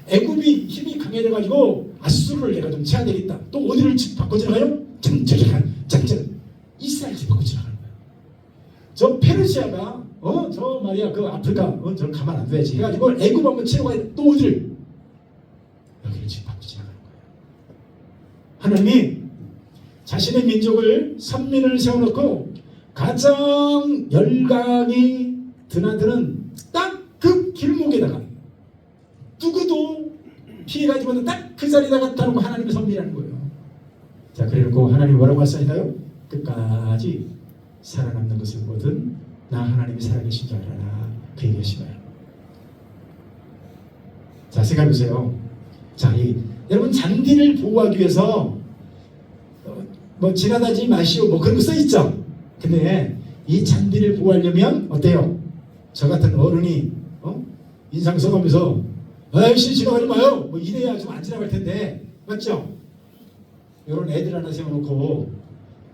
애굽이 힘이 강해져가지고 아수르를 내가 좀 쳐야 되겠다. 또 어디를 짚고 지나가요? 짠짜자잔 이스라엘 짚고 지나가는 거야. 저 페르시아가 저 말이야 그 아프리카 저 가만 안 둬야지 해가지고 애굽 한번 치러 가야 돼. 또 어디를? 여기를 짚고 지나가는 거예요. 하나님이 자신의 민족을 선민을 세워놓고 가장 열강이 드나드는 딱 그 길목에다가 누구도 피해가지 못한 딱 그 자리에다 갖다 놓고 하나님의 선민이라는 거예요. 자 그래놓고 하나님이 뭐라고 하시나요? 끝까지 살아남는 것을 보든 나 하나님이 살아계신 줄 알아라 그 얘기하신 거예요. 자 생각해보세요. 자 여러분 잔디를 보호하기 위해서 뭐 지나다니지 마시오 뭐 그런 거 써있죠. 근데 이 잔디를 보호하려면 어때요? 저 같은 어른이 인상 써가면서 아이씨 지나가지 마요 뭐 이래야 좀 안 지나갈 텐데 맞죠? 이런 애들 하나 세워놓고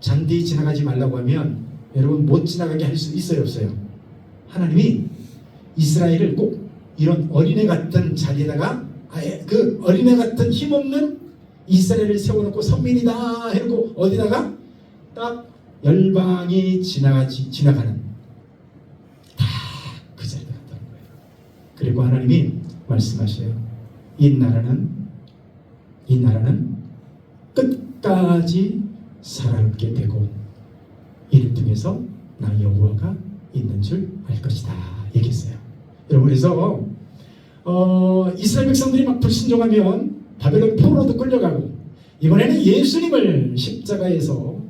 잔디 지나가지 말라고 하면 여러분 못 지나가게 할 수 있어요 없어요? 하나님이 이스라엘을 꼭 이런 어린애 같은 자리에다가 아예 그 어린애 같은 힘없는 이스라엘을 세워놓고 선민이다 해놓고 어디다가 딱 열방이 지나가는 다 그 자리에 갔다는 거예요. 그리고 하나님이 말씀하셔요. 이 나라는 끝까지 살아남게 되고 이를 통해서 나 여호와가 있는 줄 알 것이다 얘기했어요. 여러분 그래서 이스라엘 백성들이 막 불순종하면 바벨론 포로로도 끌려가고 이번에는 예수님을 십자가에서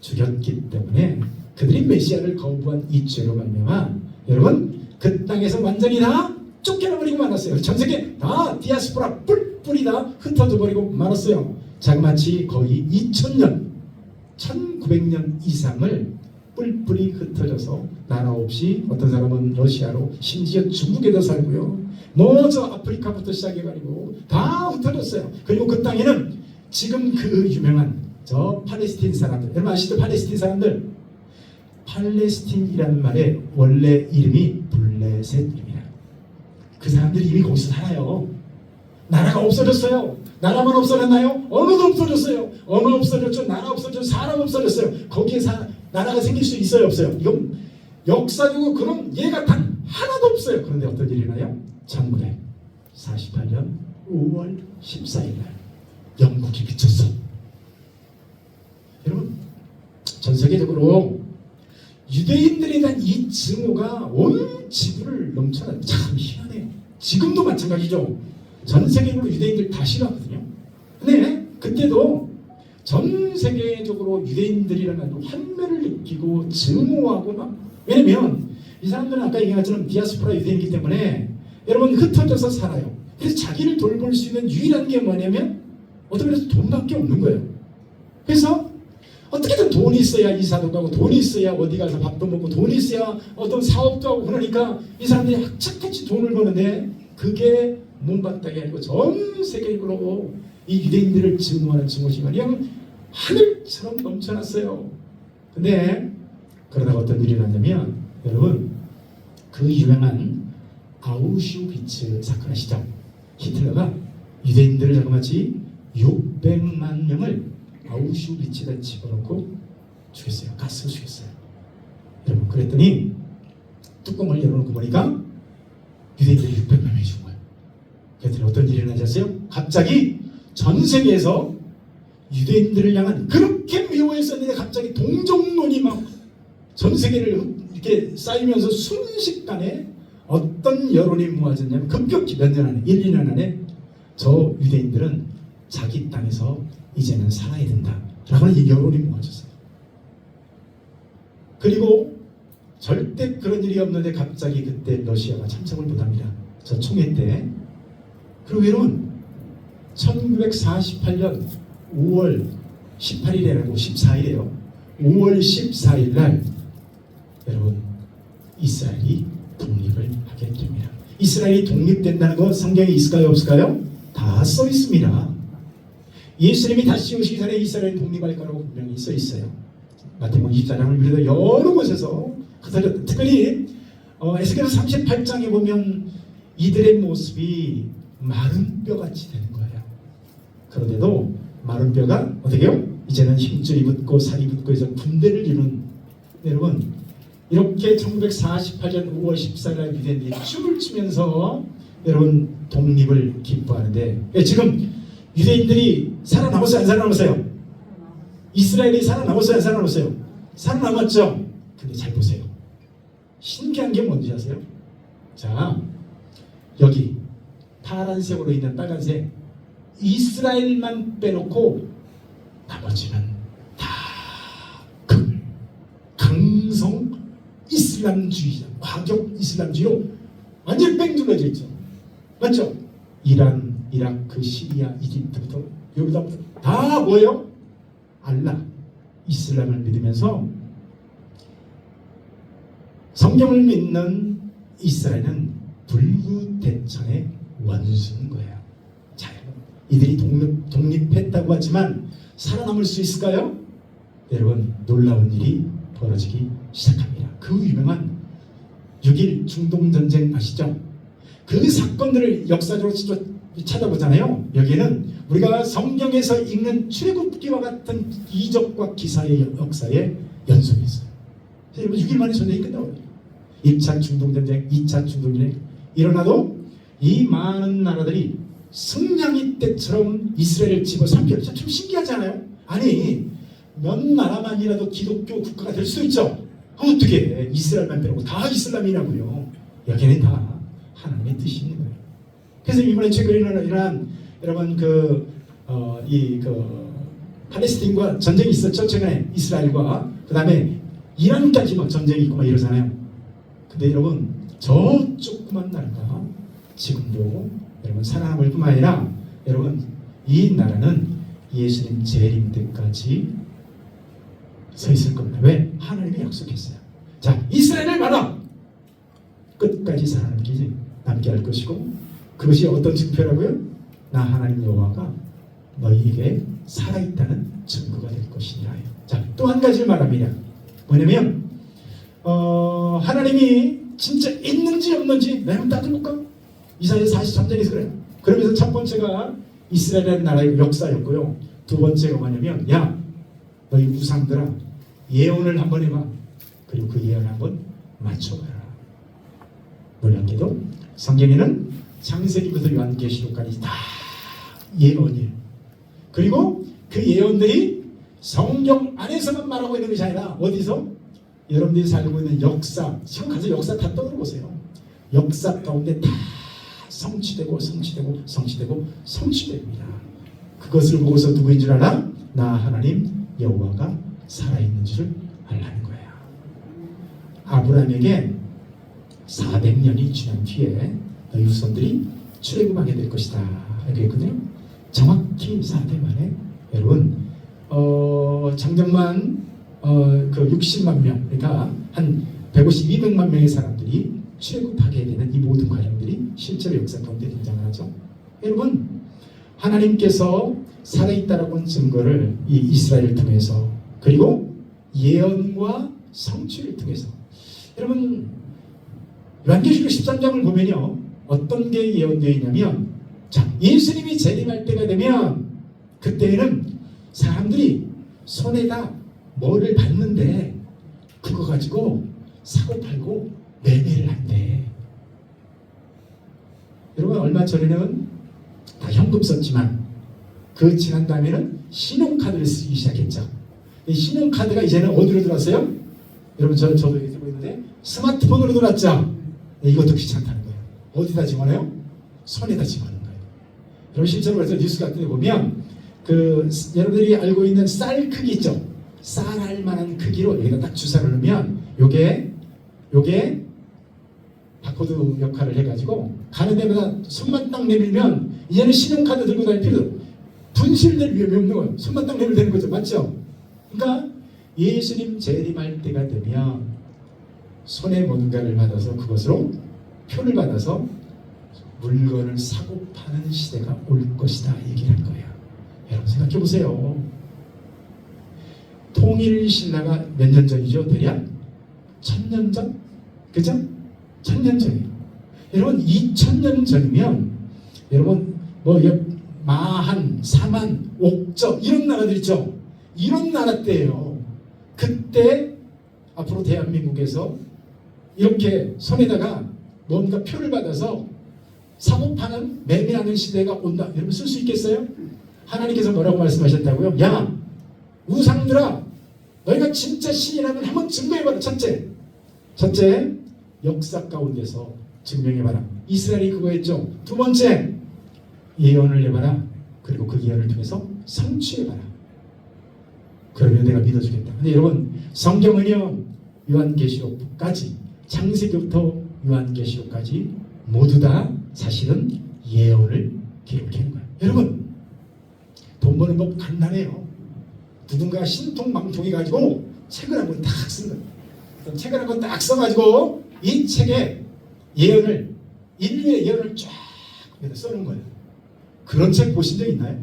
죽였기 때문에 그들이 메시아를 거부한 이 죄로 말미암아 여러분 그 땅에서 완전히 다 쫓겨나버리고 말았어요. 전 세계 다 디아스포라 뿔뿔이 다 흩어져 버리고 말았어요. 자그마치 거의 2000년 1900년 이상을 뿔뿔이 흩어져서 나라 없이 어떤 사람은 러시아로 심지어 중국에도 살고요. 뭐 저 아프리카부터 시작해가지고 다 흩어졌어요. 그리고 그 땅에는 지금 그 유명한 저 팔레스틴 사람들 여러분 아시죠? 팔레스틴 사람들 팔레스틴이라는 말의 원래 이름이 블레셋 이름이야. 그 사람들이 이미 거기서 살아요. 나라가 없어졌어요. 나라만 없어졌나요? 언어도 없어졌어요. 언어 없어졌죠. 나라 없어졌죠. 사람 없어졌어요. 거기에 나라가 생길 수 있어요 없어요? 이건 역사적으로 그런 예가 단 하나도 없어요. 그런데 어떤 일이 일어나요? 1948년 5월 14일 날 영국이 미쳤어. 여러분 전 세계적으로 유대인들에 대한 이 증오가 온 지구를 넘쳐나요. 참 희한해요. 지금도 마찬가지죠. 전 세계적으로 유대인들 다 싫어하거든요. 근데 그때도 전 세계적으로 유대인들이라는 환멸을 느끼고 증오하고 막 왜냐면 이 사람들은 아까 얘기한 것처럼 디아스포라 유대인이기 때문에 여러분 흩어져서 살아요. 그래서 자기를 돌볼 수 있는 유일한 게 뭐냐면 어떻게 해서 돈밖에 없는 거예요. 그래서 어떻게든 돈이 있어야 이사도 가고 돈이 있어야 어디 가서 밥도 먹고 돈이 있어야 어떤 사업도 하고 그러니까 이 사람들이 학착같이 돈을 버는데 그게 문바닥이 아니고 전 세계적으로 이 유대인들을 증오하는 증오심이 그냥 하늘처럼 넘쳐났어요. 근데 그러다가 어떤 일이 났냐면 여러분 그 유명한 아우슈비츠 사건 아시죠? 히틀러가 유대인들을 자그마치 600만 명을 아우슈비츠에다 집어넣고 죽였어요. 가스로 죽였어요. 여러분, 그랬더니 뚜껑을 열어놓고 보니까 유대인들이 600명이 죽은 거예요. 그랬더니 어떤 일이 일어나셨어요? 갑자기 전 세계에서 유대인들을 향한 그렇게 미워했었는데 갑자기 동정론이 막 전 세계를 이렇게 쌓이면서 순식간에 어떤 여론이 모아졌냐면 급격히 몇 년 안에 1, 2년 안에 저 유대인들은 자기 땅에서 이제는 살아야 된다 라는 이 여론이 모아졌어요. 그리고 절대 그런 일이 없는데 갑자기 그때 러시아가 참석을 못합니다. 저 총회 때. 그리고 여러분 1948년 5월 18일이라고 14일이에요. 5월 14일 날 여러분 이스라엘이 독립을 하게 됩니다. 이스라엘이 독립된다는 거 성경에 있을까요? 없을까요? 다 써 있습니다. 예수님이 다시 오시기 전에 이스라엘이 독립할 거라고 분명히 써 있어요. 마태복음 24장을 비롯해 여러 곳에서 특별히 에스겔서 38장에 보면 이들의 모습이 마른 뼈같이 되는 거예요. 그런데도 마른 뼈가 어떻게요? 이제는 힘줄이 붙고 살이 붙고 해서 군대를 이룬 여러분, 이렇게 1948년 5월 14일 유대인들이 춤을 추면서 여러분 독립을 기뻐하는데 지금 유대인들이 살아남았어요? 안 살아남았어요? 이스라엘이 살아남았어요? 안 살아남았어요? 살아남았죠? 근데 잘 보세요. 신기한 게 뭔지 아세요? 자, 여기 파란색으로 있는 빨간색 이스라엘만 빼놓고 나머지는 다 강성 이슬람주의자, 과격 이슬람주의로 완전히 뺑 둘러져 있죠. 맞죠? 이란, 이라크, 시리아, 이집트부터 요르단부터 다 뭐예요? 알라, 이슬람을 믿으면서 성경을 믿는 이스라엘은 불구대천의 원수인 거예요. 자, 이들이 독립했다고 하지만 살아남을 수 있을까요? 여러분, 놀라운 일이 벌어지기 시작합니다. 그 유명한 6.1 중동전쟁 아시죠? 그 사건들을 역사적으로 찾아보잖아요. 여기에는 우리가 성경에서 읽는 출애굽기와 같은 이적과 기사의 역사에 연속이 있어요. 여러분 6일 만에 전쟁이 끝나버려요. 1차 중동전쟁, 2차 중동전쟁 일어나도 이 많은 나라들이 승냥이 때처럼 이스라엘을 집어삼켜요. 참 신기하잖아요. 아니 몇 나라만이라도 기독교 국가가 될 수 있죠. 어떻게 이스라엘만 빼고 다 이슬람이라고요. 여기는 다 하나님의 뜻이 있는 거예요. 그래서 이번에 최근에 일어난 여러분 팔레스틴과 전쟁이 있었죠. 최근에 이스라엘과 그 다음에 이란까지 막 전쟁이 있고 막 이러잖아요. 근데 여러분 저 조그만 나라가 지금도 여러분 살아남을 뿐만 아니라 여러분 이 나라는 예수님 재림 때까지 서 있을 겁니다. 왜? 하나님이 약속했어요. 자, 이스라엘을 봐라. 끝까지 살아남게 할 것이고 그것이 어떤 증표라고요? 나 하나님 여호와가 너희에게 살아있다는 증거가 될 것이니라. 자, 또 한 가지를 말합니다. 뭐냐면 하나님이 진짜 있는지 없는지 내가 한번 따져볼까? 이사야 43장에서 그래요. 그러면서 첫 번째가 이스라엘이라는 나라의 역사였고요. 두 번째가 뭐냐면 야 너희 우상들아 예언을 한번 해봐. 그리고 그 예언을 한번 맞춰봐라. 놀랍게도 성경에는 창세기부터 요한계시록까지 다 예언이에요. 그리고 그 예언들이 성경 안에서만 말하고 있는 것이 아니라 어디서? 여러분들이 살고 있는 역사, 지금 가서 역사 다 떠들어보세요. 역사 가운데 다 성취되고 성취됩니다. 그것을 보고서 누구인 줄 알아? 나 하나님 여호와가 살아있는 줄 알라는 거예요. 아브라함에게 400년이 지난 뒤에 너희 후손들이 출애굽하게 될 것이다 이렇게 했거든요. 정확히 4대 만에 여러분 장정만 그 60만 명 그러니까 한 150, 200만 명의 사람들이 출애굽하게 되는 이 모든 과정들이 실제로 역사 가운데 등장을 하죠. 여러분 하나님께서 살아있다라고 하는 증거를 이 이스라엘을 통해서 그리고 예언과 성취를 통해서 여러분 요한계시록 13장을 보면요 어떤 게 예언되어 있냐면 자 예수님이 재림할 때가 되면 그때에는 사람들이 손에다 뭐를 받는데 그거 가지고 사고 팔고 매매를 한대. 여러분 얼마 전에는 다 현금 썼지만 그 지난 다음에는 신용카드를 쓰기 시작했죠. 이 신용카드가 이제는 어디로 들어왔어요? 여러분 저도 이렇게 보이는데 스마트폰으로 들어왔죠. 이것도 귀찮다는 거예요. 어디다 집어넣어요? 손에다 집어넣는 거예요. 여러분 실제로 그래서 뉴스 같은 데 보면 그 여러분들이 알고 있는 쌀 크기 있죠? 쌀 할 만한 크기로 여기다 딱 주사를 넣으면 요게 바코드 역할을 해가지고 가는 데마다 손만 딱 내밀면 이제는 신용카드 들고 다닐 필요 분실될 위험이 없는 거예요. 손만 딱 내밀면 되는 거죠. 맞죠? 그러니까 예수님 재림할 때가 되면 손에 뭔가를 받아서 그것으로 표를 받아서 물건을 사고 파는 시대가 올 것이다 얘기를 한 거예요. 여러분 생각해 보세요. 통일신라가 몇 년 전이죠? 대략 1000년 전? 그죠? 1000년 전이에요. 여러분 2000년 전이면 여러분 뭐 마한, 사만, 옥저 이런 나라들 있죠? 이런 나라 때예요. 그때 앞으로 대한민국에서 이렇게 손에다가 뭔가 표를 받아서 사고 파는 매매하는 시대가 온다. 여러분 쓸 수 있겠어요? 하나님께서 뭐라고 말씀하셨다고요? 야 우상들아 너희가 진짜 신이라면 한번 증명해봐라. 첫째 역사 가운데서 증명해봐라. 이스라엘이 그거 했죠. 두 번째 예언을 해봐라. 그리고 그 예언을 통해서 성취해봐라. 그러면 내가 믿어주겠다. 근데 여러분 성경은요 요한계시록까지 창세기부터 요한계시록까지 모두 다 사실은 예언을 기록한 거예요. 여러분 돈 버는 법 간단해요. 누군가 신통망통해가지고 책을 한 권 딱 쓴 거예요. 책을 한 권 딱 써가지고 이 책에 예언을 인류의 예언을 쫙 써놓은 거예요. 그런 책 보신 적 있나요?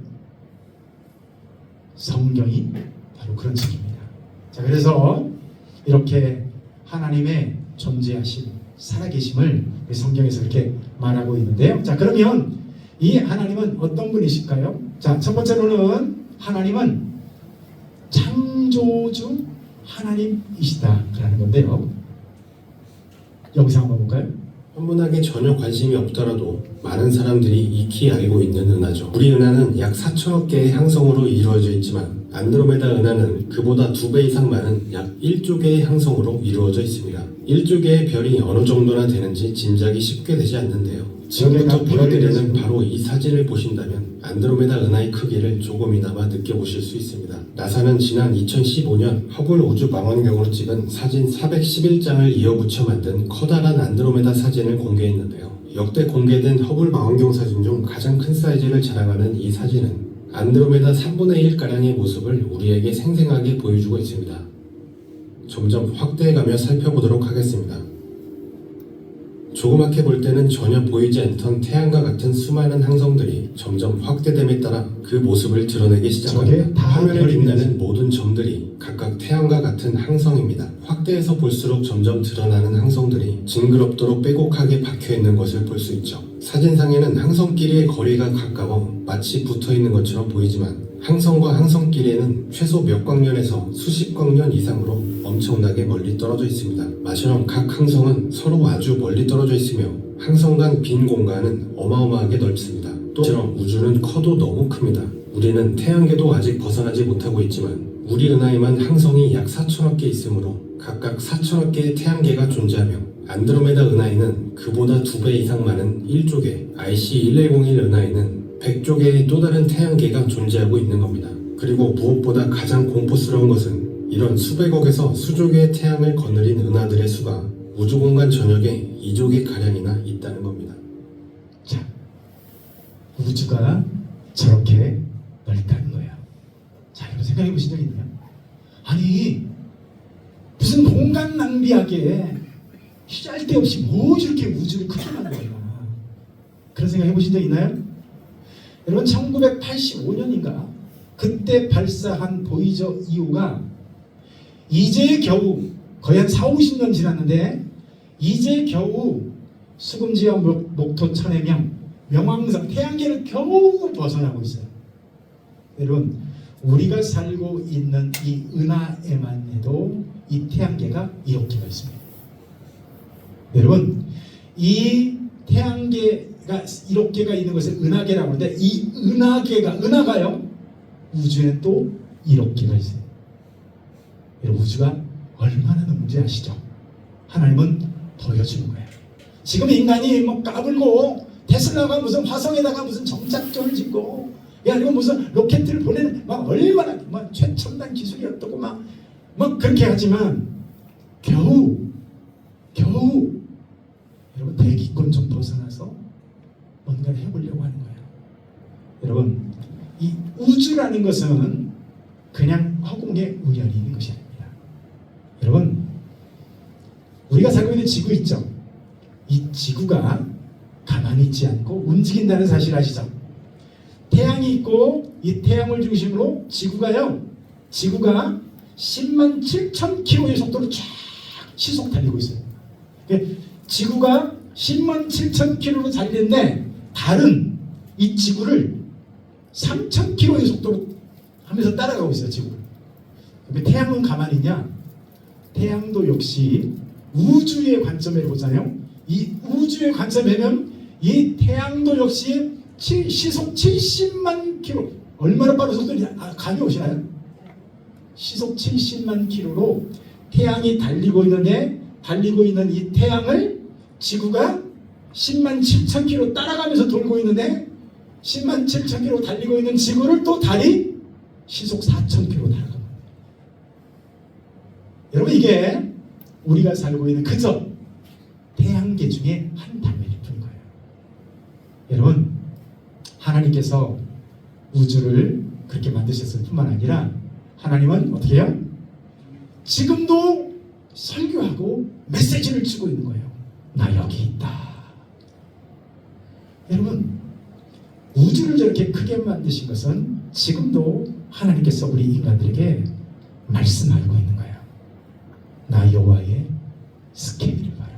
성경이 바로 그런 책입니다. 자 그래서 이렇게 하나님의 존재하심, 살아계심을 성경에서 이렇게 말하고 있는데요. 자 그러면 이 하나님은 어떤 분이실까요? 자 첫 번째로는 하나님은 창조주 하나님이시다라는 건데요. 영상 한번 볼까요? 천문학에 전혀 관심이 없더라도 많은 사람들이 익히 알고 있는 은하죠. 우리 은하는 약 4천억 개의 항성으로 이루어져 있지만 안드로메다 은하는 그보다 2배 이상 많은 약 1조 개의 항성으로 이루어져 있습니다. 1조 개의 별이 어느 정도나 되는지 짐작이 쉽게 되지 않는데요. 지금부터 보여드리는 바로 이 사진을 보신다면 안드로메다 은하의 크기를 조금이나마 느껴보실 수 있습니다. 나사는 지난 2015년 허블 우주 망원경으로 찍은 사진 411장을 이어붙여 만든 커다란 안드로메다 사진을 공개했는데요. 역대 공개된 허블 망원경 사진 중 가장 큰 사이즈를 자랑하는 이 사진은 안드로메다 3분의 1가량의 모습을 우리에게 생생하게 보여주고 있습니다. 점점 확대해가며 살펴보도록 하겠습니다. 조그맣게 볼 때는 전혀 보이지 않던 태양과 같은 수많은 항성들이 점점 확대됨에 따라 그 모습을 드러내기 시작합니다. 화면에 빛나는 모든 점들이 각각 태양과 같은 항성입니다. 확대해서 볼수록 점점 드러나는 항성들이 징그럽도록 빼곡하게 박혀있는 것을 볼 수 있죠. 사진상에는 항성끼리의 거리가 가까워 마치 붙어있는 것처럼 보이지만 항성과 항성끼리에는 최소 몇 광년에서 수십 광년 이상으로 엄청나게 멀리 떨어져 있습니다. 마처럼 각 항성은 서로 아주 멀리 떨어져 있으며 항성 간 빈 공간은 어마어마하게 넓습니다. 또처럼 우주는 커도 너무 큽니다. 우리는 태양계도 아직 벗어나지 못하고 있지만 우리 은하에만 항성이 약 4천억 개 있으므로 각각 4천억 개의 태양계가 존재하며 안드로메다 은하에는 그보다 2배 이상 많은 1조개, IC1101 은하에는 100조 개의 또 다른 태양계가 존재하고 있는 겁니다. 그리고 무엇보다 가장 공포스러운 것은 이런 수백억에서 수조 개의 태양을 거느린 은하들의 수가 우주공간 전역에 2조 개 가량이나 있다는 겁니다. 자, 우주가 저렇게 넓다는 거예요. 자, 여러분 생각해 보신 적 있나요? 아니 무슨 공간 낭비하게 쓸데없이 뭐 저렇게 우주를 크게 만들어요. 그런 생각 해보신 적 있나요? 여러분 1985년인가 그때 발사한 보이저 2호가 이제 겨우 거의 한 40-50년 지났는데 이제 겨우 수금지와 목토 천해명 명왕성 태양계를 겨우 벗어나고 있어요. 여러분 우리가 살고 있는 이 은하에만 해도 이 태양계가 1억 개가 있습니다. 여러분, 이 태양계가 1억 개가 있는 것을 은하계라고 하는데, 이 은하가요, 우주에 또 1억 개가 있어요. 여러분, 우주가 얼마나 넓은지 아시죠? 하나님은 보여주는 거예요. 지금 인간이 뭐 까불고 테슬라가 무슨 화성에다가 무슨 정착조를 짓고, 그리고 무슨 로켓을 보내는 막 얼마나 막 최첨단 기술이 어떻고 막 그렇게 하지만 겨우 여러분 대기권 좀 벗어나서 뭔가를 해보려고 하는 거예요. 여러분, 이 우주라는 것은 그냥 허공에 우연히 있는 것이 아닙니다. 여러분, 우리가 살고 있는 지구 있죠? 이 지구가 가만히 있지 않고 움직인다는 사실 아시죠? 태양이 있고 이 태양을 중심으로 지구가 10만 7천 킬로의 속도로 쫙 시속 달리고 있어요. 지구가 10만 7천 킬로로 달리는데 달은 이 지구를 3천 킬로의 속도로 하면서 따라가고 있어요. 지구를. 태양은 가만히 있냐? 태양도 역시 우주의 관점에서 보잖아요. 이 우주의 관점에는 이 태양도 역시 시속 70만 킬로, 얼마나 빠른 속도인지 감이 오시나요? 시속 70만 킬로로 태양이 달리고 있는 이 태양을 지구가 10만 7천 킬로 따라가면서 돌고 있는데, 10만 7천 킬로 달리고 있는 지구를 또 달이 시속 4천 킬로 달아갑니다. 여러분, 이게 우리가 살고 있는 그저 태양계 중에 한 단면일 뿐인 거예요. 여러분, 하나님께서 우주를 그렇게 만드셨을 뿐만 아니라 하나님은 어떻게 해요? 지금도 설교하고 메시지를 주고 있는 거예요. 나 여기 있다. 여러분, 우주를 저렇게 크게 만드신 것은 지금도 하나님께서 우리 인간들에게 말씀하고 있는 거예요. 나 여호와의 스케일을 봐라.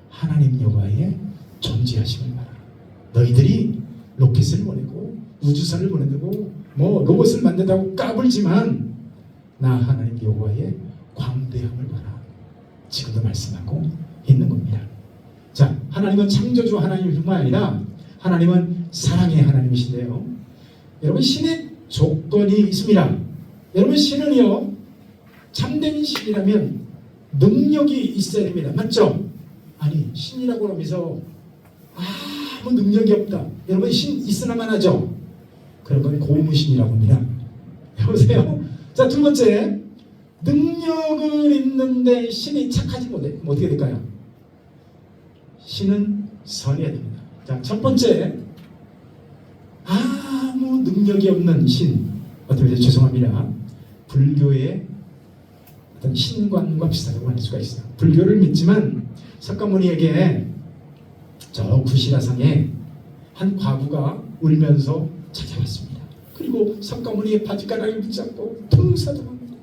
하나님 여호와의 존재하심을 봐라. 너희들이 로켓을 보내고 우주선을 보내고 뭐 로봇을 만든다고 까불지만 나 하나님 여호와의 광대함을 봐라. 지금도 말씀하고 있는 겁니다. 자, 하나님은 창조주 하나님뿐만 아니라 하나님은 사랑의 하나님이신데요. 여러분, 신의 조건이 있습니다. 여러분, 신은요, 참된 신이라면 능력이 있어야 됩니다. 맞죠? 아니, 신이라고 하면서 아무 능력이 없다. 여러분, 신 있으나만 하죠? 그런 건 고무신이라고 합니다. 여보세요? 자, 두 번째, 능력은 있는데 신이 착하지 못해. 어떻게 될까요? 신은 선해야 됩니다. 자, 첫 번째, 아무 능력이 없는 신. 어떻게 보면 죄송합니다. 불교의 어떤 신관과 비슷하다고 할 수가 있어요. 불교를 믿지만 석가모니에게 저 구시라상에 한 과부가 울면서 찾아왔습니다. 그리고 석가모니의 바지가랑을 붙잡고 통사동합니다.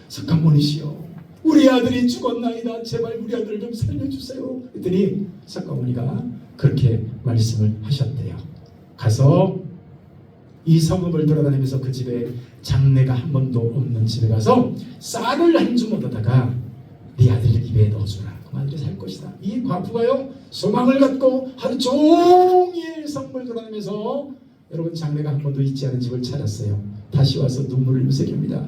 석가모니시여, 우리 아들이 죽었나이다. 제발 우리 아들 좀 살려주세요. 그랬더니 석가모니가 그렇게 말씀을 하셨대요. 가서 이 성읍을 돌아다니면서 그 집에 장례가 한 번도 없는 집에 가서 쌀을 한 줌 얻어다가 네 아들을 입에 넣어주라. 그 아들이 살 것이다. 이 과부가요, 소망을 갖고 하루 종일 성을 돌아다니면서 여러분 장례가 한 번도 있지 않은 집을 찾았어요. 다시 와서 눈물을 물색입니다.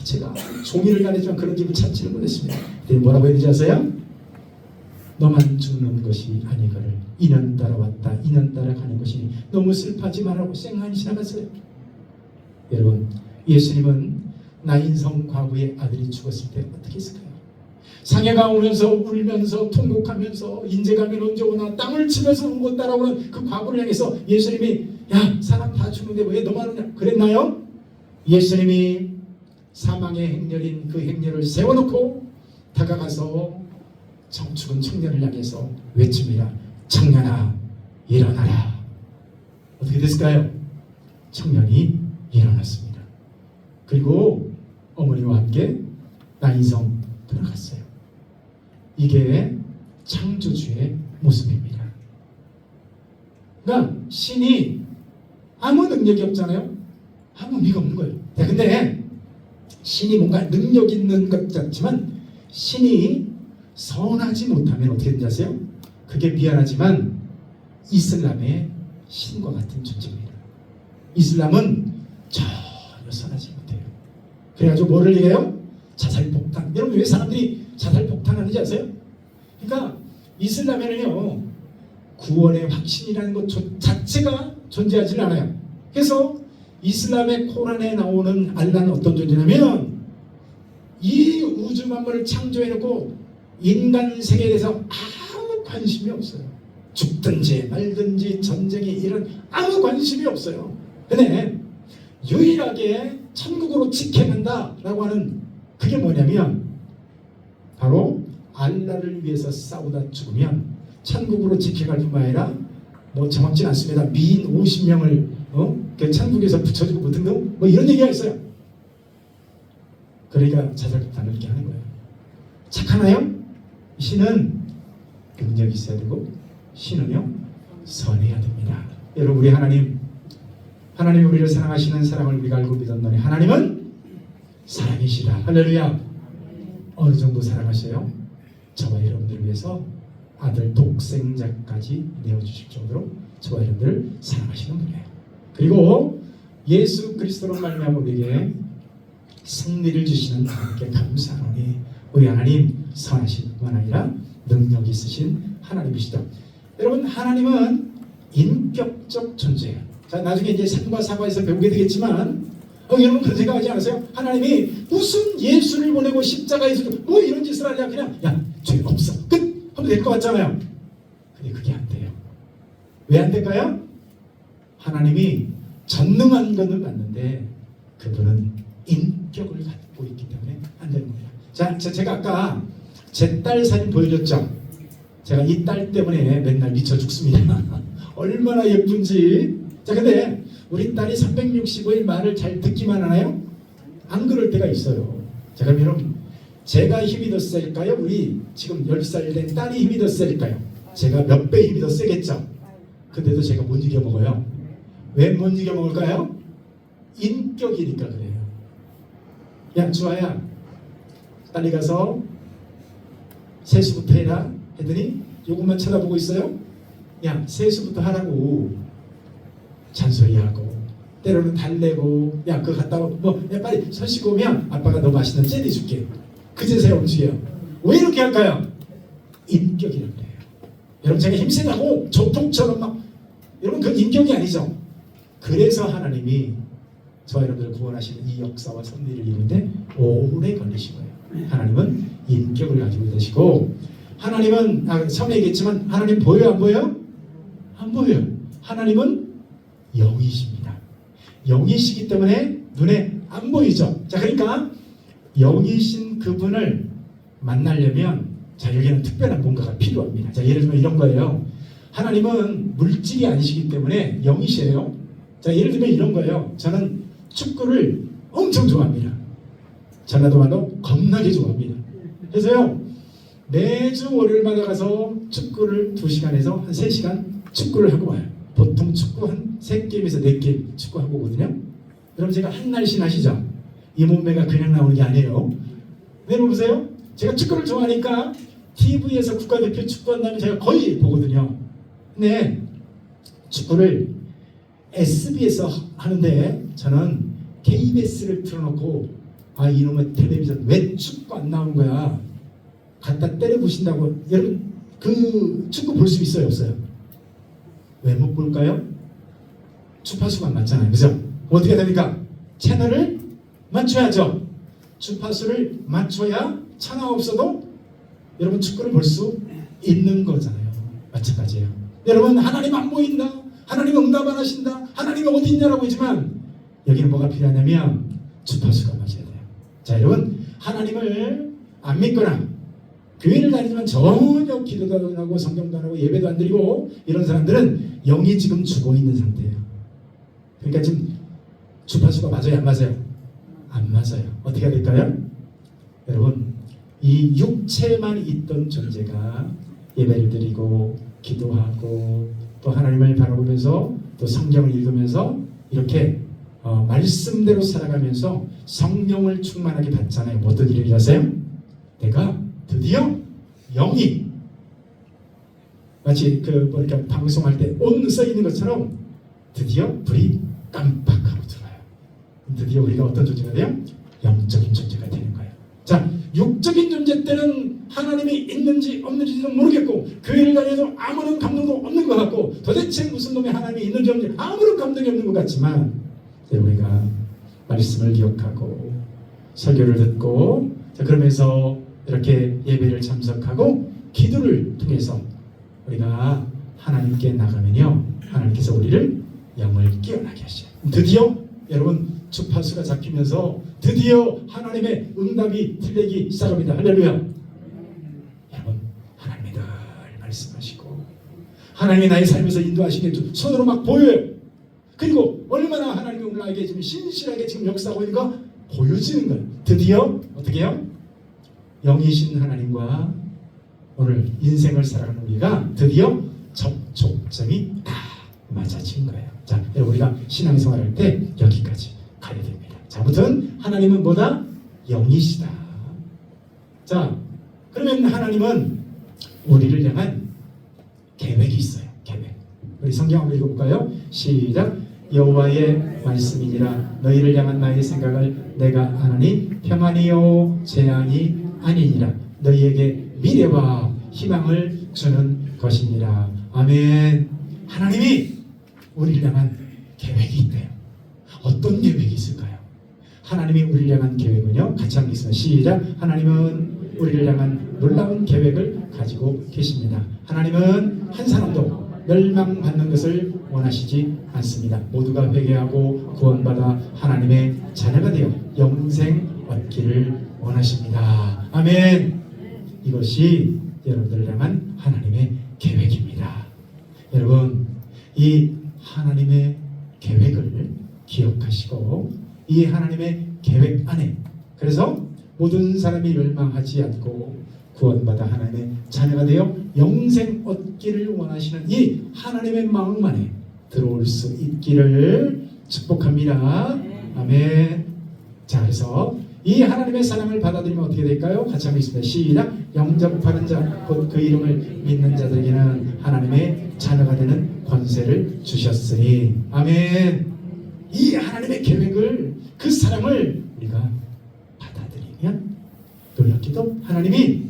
제가 종일을 다녔지만 그런 집을 찾지를 못했습니다. 그때 뭐라고 했는지 아세요? 너만 죽는 것이 아니거를 인연 따라 왔다 인연 따라 가는 것이니 너무 슬퍼하지 말라고 쌩하니 지나갔어요. 여러분, 예수님은 나인성 과부의 아들이 죽었을 때 어떻게 했을까요? 상해가 오면서 울면서 통곡하면서 인재가면 언제 오나 땅을 치면서 울고 따라오는 그 과부를 향해서 예수님이 야, 사람 다 죽는데 왜 너만 오냐 그랬나요? 예수님이 사망의 행렬인 그 행렬을 세워놓고 다가가서 죽은 청년을 향해서 외칩니다. 청년아, 일어나라. 어떻게 됐을까요? 청년이 일어났습니다. 그리고 어머니와 함께 나인성 돌아갔어요. 이게 창조주의 모습입니다. 그러니까 신이 아무 능력이 없잖아요. 아무 의미가 없는 거예요. 자, 근데 신이 뭔가 능력 있는 것 같지만 신이 선하지 못하면 어떻게 되는지 아세요? 그게 미안하지만 이슬람의 신과 같은 존재입니다. 이슬람은 전혀 선하지 못해요. 그래가지고 뭐를 얘기해요? 자살폭탄. 여러분 왜 사람들이 자살폭탄하는지 아세요? 그러니까 이슬람에는요 구원의 확신이라는 것 자체가 존재하지 않아요. 그래서 이슬람의 코란에 나오는 알라는 어떤 존재냐면 이 우주 만물을 창조해놓고 인간 세계에 대해서 아무 관심이 없어요. 죽든지 말든지 전쟁이 이런 아무 관심이 없어요. 근데 유일하게 천국으로 직행한다라고 하는 그게 뭐냐면 바로 알라를 위해서 싸우다 죽으면 천국으로 직행할 뿐만 아니라 뭐 정확진 않습니다. 미인 50명을 그 천국에서 붙여주고 뭐 등등 뭐 이런 얘기가 있어요. 그러니까 자살폭탄을 이렇게 하는 거예요. 착하나요? 신은 능력이 있어야 되고 신은요 선해야 됩니다. 여러분 우리 하나님이 우리를 사랑하시는 사랑을 우리가 알고 믿었노니 하나님은 사랑이시라. 할렐루야. 어느 정도 사랑하셔요? 저와 여러분들을 위해서 아들 독생자까지 내어주실 정도로 저와 여러분들을 사랑하시는 분이에요. 그리고 예수 그리스도로 말미암아 우리에게 승리를 주시는 하나님께 감사하노니 우리 하나님 선하신 뿐만 아니라 능력 있으신 하나님이시다. 여러분 하나님은 인격적 존재예요. 자, 나중에 이제 산과 사과에서 배우게 되겠지만 여러분 그런 생각하지 않으세요? 하나님이 무슨 예수를 보내고 십자가에서 뭐 이런 짓을 하냐 그냥 야 죄 없어 끝 하면 될 것 같잖아요. 근데 그게 안 돼요. 왜 안 될까요? 하나님이 전능한 것은 맞는데 그분은 인격을 갖고 있기 때문에 안 되는 거예요. 자, 제가 아까 제 딸 사진 보여줬죠? 제가 이 딸 때문에 맨날 미쳐 죽습니다. 얼마나 예쁜지. 자, 근데 우리 딸이 365일 말을 잘 듣기만 하나요? 안 그럴 때가 있어요. 자, 그럼 여러분 제가 힘이 더 셀까요? 우리 지금 10살 된 딸이 힘이 더 셀까요? 제가 몇 배 힘이 더 세겠죠? 근데도 제가 못 이겨먹어요. 왜 못 이겨먹을까요? 인격이니까 그래요. 야 주아야 빨리 가서 세수부터 해라 했더니 요것만 쳐다보고 있어요. 야 세수부터 하라고 잔소리하고 때로는 달래고 야 그거 갔다 야 빨리 손 씻고 오면 아빠가 너 맛있는 젤리 줄게. 그제서야 움직여요. 왜 이렇게 할까요? 인격이라고 해요. 여러분 제가 힘세다고 조폭처럼 막 여러분 그건 인격이 아니죠. 그래서 하나님이 저와 여러분들을 구원하시는 이 역사와 섭리를 이루는데 오래 걸리신 거예요. 하나님은 인격을 가지고 계시고 하나님은 처음에 얘기했지만 하나님 보여요 안 보여요? 안 보여요. 하나님은 영이십니다. 영이시기 때문에 눈에 안 보이죠. 자 그러니까 영이신 그분을 만나려면 자 여기는 특별한 뭔가가 필요합니다. 자 예를 들면 이런 거예요. 하나님은 물질이 아니시기 때문에 영이시에요. 자 예를 들면 이런 거예요. 저는 축구를 엄청 좋아합니다. 전라도만도 겁나게 좋아합니다. 그래서요 매주 월요일마다 가서 축구를 2시간에서 한 3시간 축구를 하고 와요. 보통 축구 한 3게임에서 4게임 축구하고 오거든요. 여러분 제가 한날씩 아시죠? 이 몸매가 그냥 나오는 게 아니에요. 여러분 보세요. 제가 축구를 좋아하니까 TV에서 국가대표 축구한다면 제가 거의 보거든요. 근데 축구를 SB에서 하는데 저는 KBS를 틀어놓고 아 이놈의 텔레비전 왜 축구 안 나오는 거야 갖다 때려 부신다고. 여러분 그 축구 볼 수 있어요 없어요? 왜 못 볼까요? 주파수가 안 맞잖아요. 그죠? 어떻게 됩니까? 채널을 맞춰야죠. 주파수를 맞춰야 차가 없어도 여러분 축구를 볼 수 있는 거잖아요. 마찬가지예요. 여러분 하나님 안 보인다. 하나님 응답 안 하신다. 하나님이 어디 있냐라고 하지만 여기는 뭐가 필요하냐면 주파수가 맞아야 돼요. 자 여러분 하나님을 안 믿거나 교회를 다니지만 전혀 기도도 안 하고 성경도 안 하고 예배도 안 드리고 이런 사람들은 영이 지금 죽어 있는 상태예요. 그러니까 지금 주파수가 맞아요 안 맞아요? 안 맞아요. 어떻게 해야 될까요? 여러분 이 육체만 있던 존재가 예배를 드리고 기도하고 또 하나님을 바라보면서 또 성경을 읽으면서 이렇게 말씀대로 살아가면서 성령을 충만하게 받잖아요. 어떤 일을 하세요? 내가 드디어 영이 마치 이렇게 방송할 때 온 써 있는 것처럼 드디어 불이 깜빡하고 들어와요. 드디어 우리가 어떤 존재가 돼요? 영적인 존재가 되는 거예요. 자, 육적인 존재 때는 하나님이 있는지 없는지도 모르겠고 교회를 다녀도 아무런 감동도 없는 것 같고 도대체 무슨 놈의 하나님이 있는지 없는지 아무런 감동이 없는 것 같지만 우리가 말씀을 기억하고 설교를 듣고 그러면서 이렇게 예배를 참석하고 기도를 통해서 우리가 하나님께 나가면요 하나님께서 우리를 영을 깨어나게 하셔요. 드디어 여러분 주파수가 잡히면서 드디어 하나님의 응답이 들리기 시작합니다. 할렐루야. 여러분 하나님이 늘 말씀하시고 하나님이 나의 삶에서 인도하시는 게 손으로 막 보여요. 그리고 얼마나 하나님이 오늘 나에게 지금 신실하게 지금 역사하고 있는가 보여지는 거예요. 드디어 어떻게 해요? 영이신 하나님과 오늘 인생을 살아가는 우리가 드디어 접촉점이 다 맞아진 거예요. 자, 우리가 신앙생활 할 때 여기까지 가야 됩니다. 자, 아무튼 하나님은 뭐다? 영이시다. 자, 그러면 하나님은 우리를 향한 계획이 있어요. 계획. 우리 성경 한번 읽어볼까요? 시작. 여호와의 말씀이니라 너희를 향한 나의 생각을 내가 아나니 평안이요 재앙이 아니니라 너희에게 미래와 희망을 주는 것이니라. 아멘. 하나님이 우리를 향한 계획이 있대요. 어떤 계획이 있을까요? 하나님이 우리를 향한 계획은요, 같이 한번 읽습니다. 시작. 하나님은 우리를 향한 놀라운 계획을 가지고 계십니다. 하나님은 한 사람도 멸망받는 것을 원하시지 않습니다. 모두가 회개하고 구원받아 하나님의 자녀가 되어 영생 얻기를 원하십니다. 아멘. 이것이 여러분들을 향한 하나님의 계획입니다. 여러분, 이 하나님의 계획을 기억하시고 이 하나님의 계획 안에 그래서 모든 사람이 멸망하지 않고 구원받아 하나님의 자녀가 되어 영생 얻기를 원하시는 이 하나님의 마음 안에 들어올 수 있기를 축복합니다. 아멘. 자, 그래서 이 하나님의 사랑을 받아들이면 어떻게 될까요? 같이 한번 읽습니다. 시작. 영접하는 자 곧 그 이름을 믿는 자들에게는 하나님의 자녀가 되는 권세를 주셨으니. 아멘. 이 하나님의 계획을 그 사랑을 우리가 받아들이면 놀랍게도 하나님이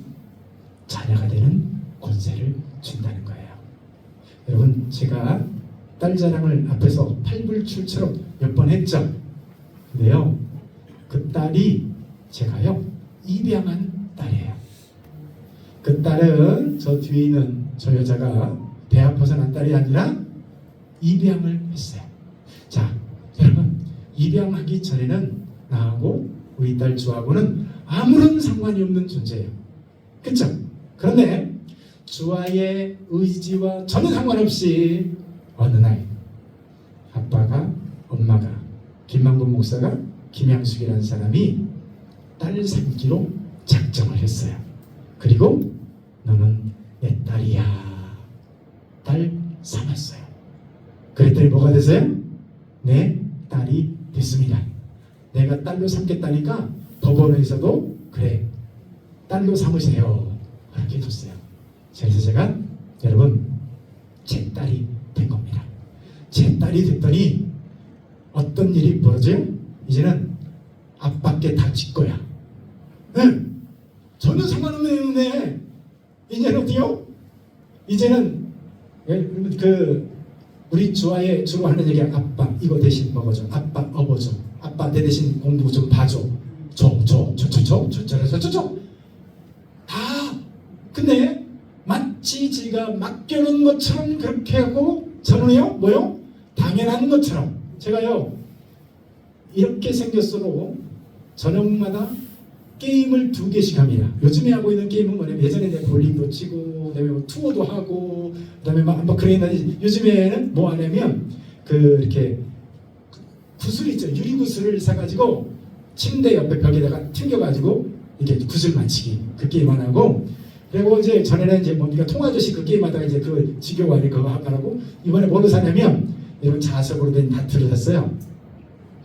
자녀가 되는 권세를 준다는 거예요. 여러분, 제가 딸 자랑을 앞에서 팔불출처럼 몇 번 했죠. 근데요, 그 딸이 제가요 입양한 딸이에요. 그 딸은 저 뒤에 있는 저 여자가 배 아파서 난 딸이 아니라 입양을 했어요. 자, 여러분, 입양하기 전에는 나하고 우리 딸 주하고는 아무런 상관이 없는 존재예요. 그렇죠? 그런데 주와의 의지와 전혀 상관없이 어느 날 아빠가 엄마가 김만곤 목사가 김양숙이라는 사람이 딸 삼기로 작정을 했어요. 그리고 너는 내 딸이야. 딸 삼았어요. 그랬더니 뭐가 됐어요? 내 딸이 됐습니다. 내가 딸로 삼겠다니까 법원에서도 그래 딸로 삼으세요 그렇게 해줬어요. 그래서 제가 여러분 제 딸이 된 겁니다. 제 딸이 됐더니 어떤 일이 벌어져요? 이제는 아빠께 다 질 거야. 응. 전혀 상관없네. 이제는 어때요? 이제는 우리 주와의 주로 하는 얘기야. 아빠 이거 대신 먹어줘. 아빠 업어줘. 아빠 내 대신 공부 좀 봐줘. 저. 다. 근데 마치 지가 맡겨놓은 것처럼 그렇게 하고 저는요 뭐요? 당연한 것처럼 제가요 이렇게 생겼어도 저녁마다 게임을 2개씩 합니다. 요즘에 하고 있는 게임은 뭐냐면 예전에 내가 볼링도 치고 그다음에 뭐 투어도 하고 그다음에 막 그랬는데 요즘에는 뭐 하냐면 이렇게 구슬 있죠. 유리 구슬을 사가지고 침대 옆에 벽에다가 튕겨가지고 이렇게 구슬 맞히기 그 게임 안 하고 그리고 이제 전에는 이제 뭡니까 통아저씨 그 게임 하다가 이제 그 지겨워하니 그거 하고 이번에 뭐로 사냐면 이런 자석으로 된 다트를 샀어요.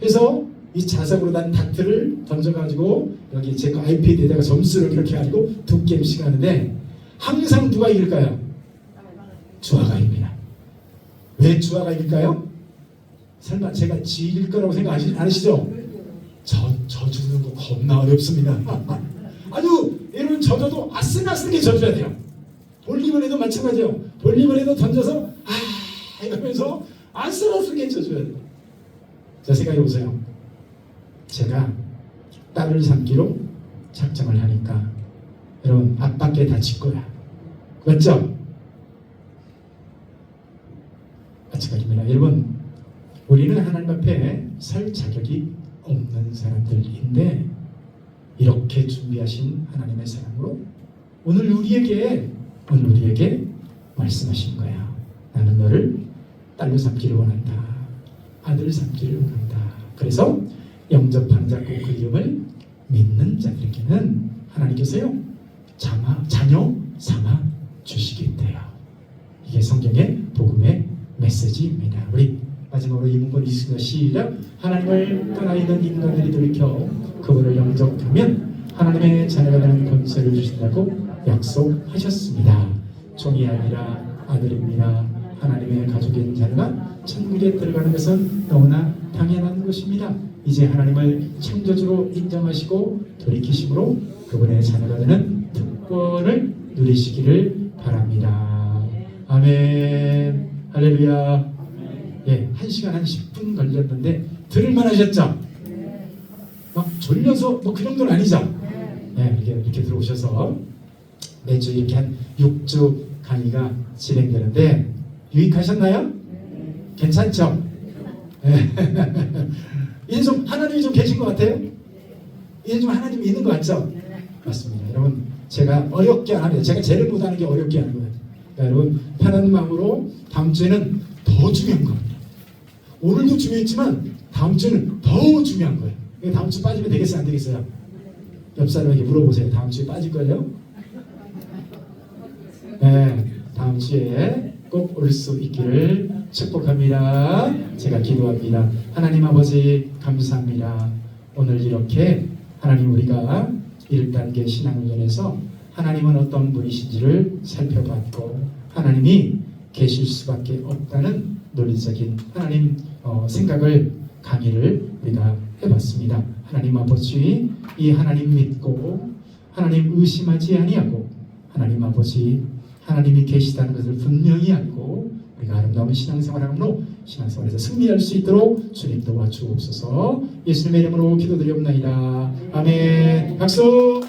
해서 이 자석으로 단 다트를 던져가지고 여기 제 아이패드에다가 점수를 그렇게 가지고 2게임씩 하는데 항상 누가 이길까요? 주아가 이깁니다. 왜 주아가 이길까요? 설마 제가 지일 거라고 생각 안 하시죠? 저 주는 거 겁나 어렵습니다. 아주 여러분 져도 아슬아슬하게 져줘야 돼요. 볼리볼에도 마찬가지예요. 볼리볼에도 던져서 이러면서 아슬아슬하게 져줘야 돼요. 자, 생각해보세요. 제가 딸을 삼기로 작정을 하니까 여러분 앞밖에 다칠 거야. 맞죠? 마찬가지입니다. 여러분 우리는 하나님 앞에 설 자격이 없는 사람들인데 이렇게 준비하신 하나님의 사랑으로 오늘 우리에게 말씀하신 거야. 나는 너를 딸로 삼기를 원한다. 아들 삼기를 원한다. 그래서 영접하는 자 꼭 그 이름을 믿는 자들에게는 하나님께서요 자녀 삼아 주시겠대요. 이게 성경의 복음의 메시지입니다. 우리 마지막으로 이 문구를 읽습니다. 시작. 하나님을 떠나 있는 인간들이 돌이켜 그분을 영접하면 하나님의 자녀가 되는 권세를 주신다고 약속하셨습니다. 종이 아니라 아들입니다. 하나님의 가족인 자녀가 천국에 들어가는 것은 너무나 당연한 것입니다. 이제 하나님을 창조주로 인정하시고 돌이키심으로 그분의 자녀가 되는 특권을 누리시기를 바랍니다. 아멘. 할렐루야. 예, 1시간 한 10분 걸렸는데 들을만 하셨죠? 막 졸려서 뭐 그 정도는 아니죠? 네, 이렇게 들어오셔서 매주 이렇게 한 6주 강의가 진행되는데 유익하셨나요? 괜찮죠? 네. 이제 좀 하나님이 좀 계신 것 같아요? 이제 좀 하나님이 있는 것 같죠? 맞습니다. 여러분 제가 어렵게 안 합니다. 제가 제일 못하는 게 어렵게 하는 거예요. 그러니까 여러분 편한 마음으로 다음 주에는 더 중요한 겁니다. 오늘도 중요했지만 다음 주에는 더 중요한 거예요. 다음 주 빠지면 되겠어요? 안 되겠어요? 옆 사람에게 물어보세요. 다음 주에 빠질 거예요? 네, 다음 주에 꼭 올 수 있기를 축복합니다. 제가 기도합니다. 하나님 아버지 감사합니다. 오늘 이렇게 하나님 우리가 1단계 신앙훈련에서 하나님은 어떤 분이신지를 살펴봤고 하나님이 계실 수밖에 없다는 논리적인 하나님 생각을 강의를 우리가 해봤습니다. 하나님 아버지 이 하나님 믿고 하나님 의심하지 아니하고 하나님 아버지 하나님이 계시다는 것을 분명히 알고 우리가 아름다운 신앙생활함으로 신앙생활에서 승리할 수 있도록 주님 도와주옵소서. 예수님의 이름으로 기도드리옵나이다. 아멘. 박수.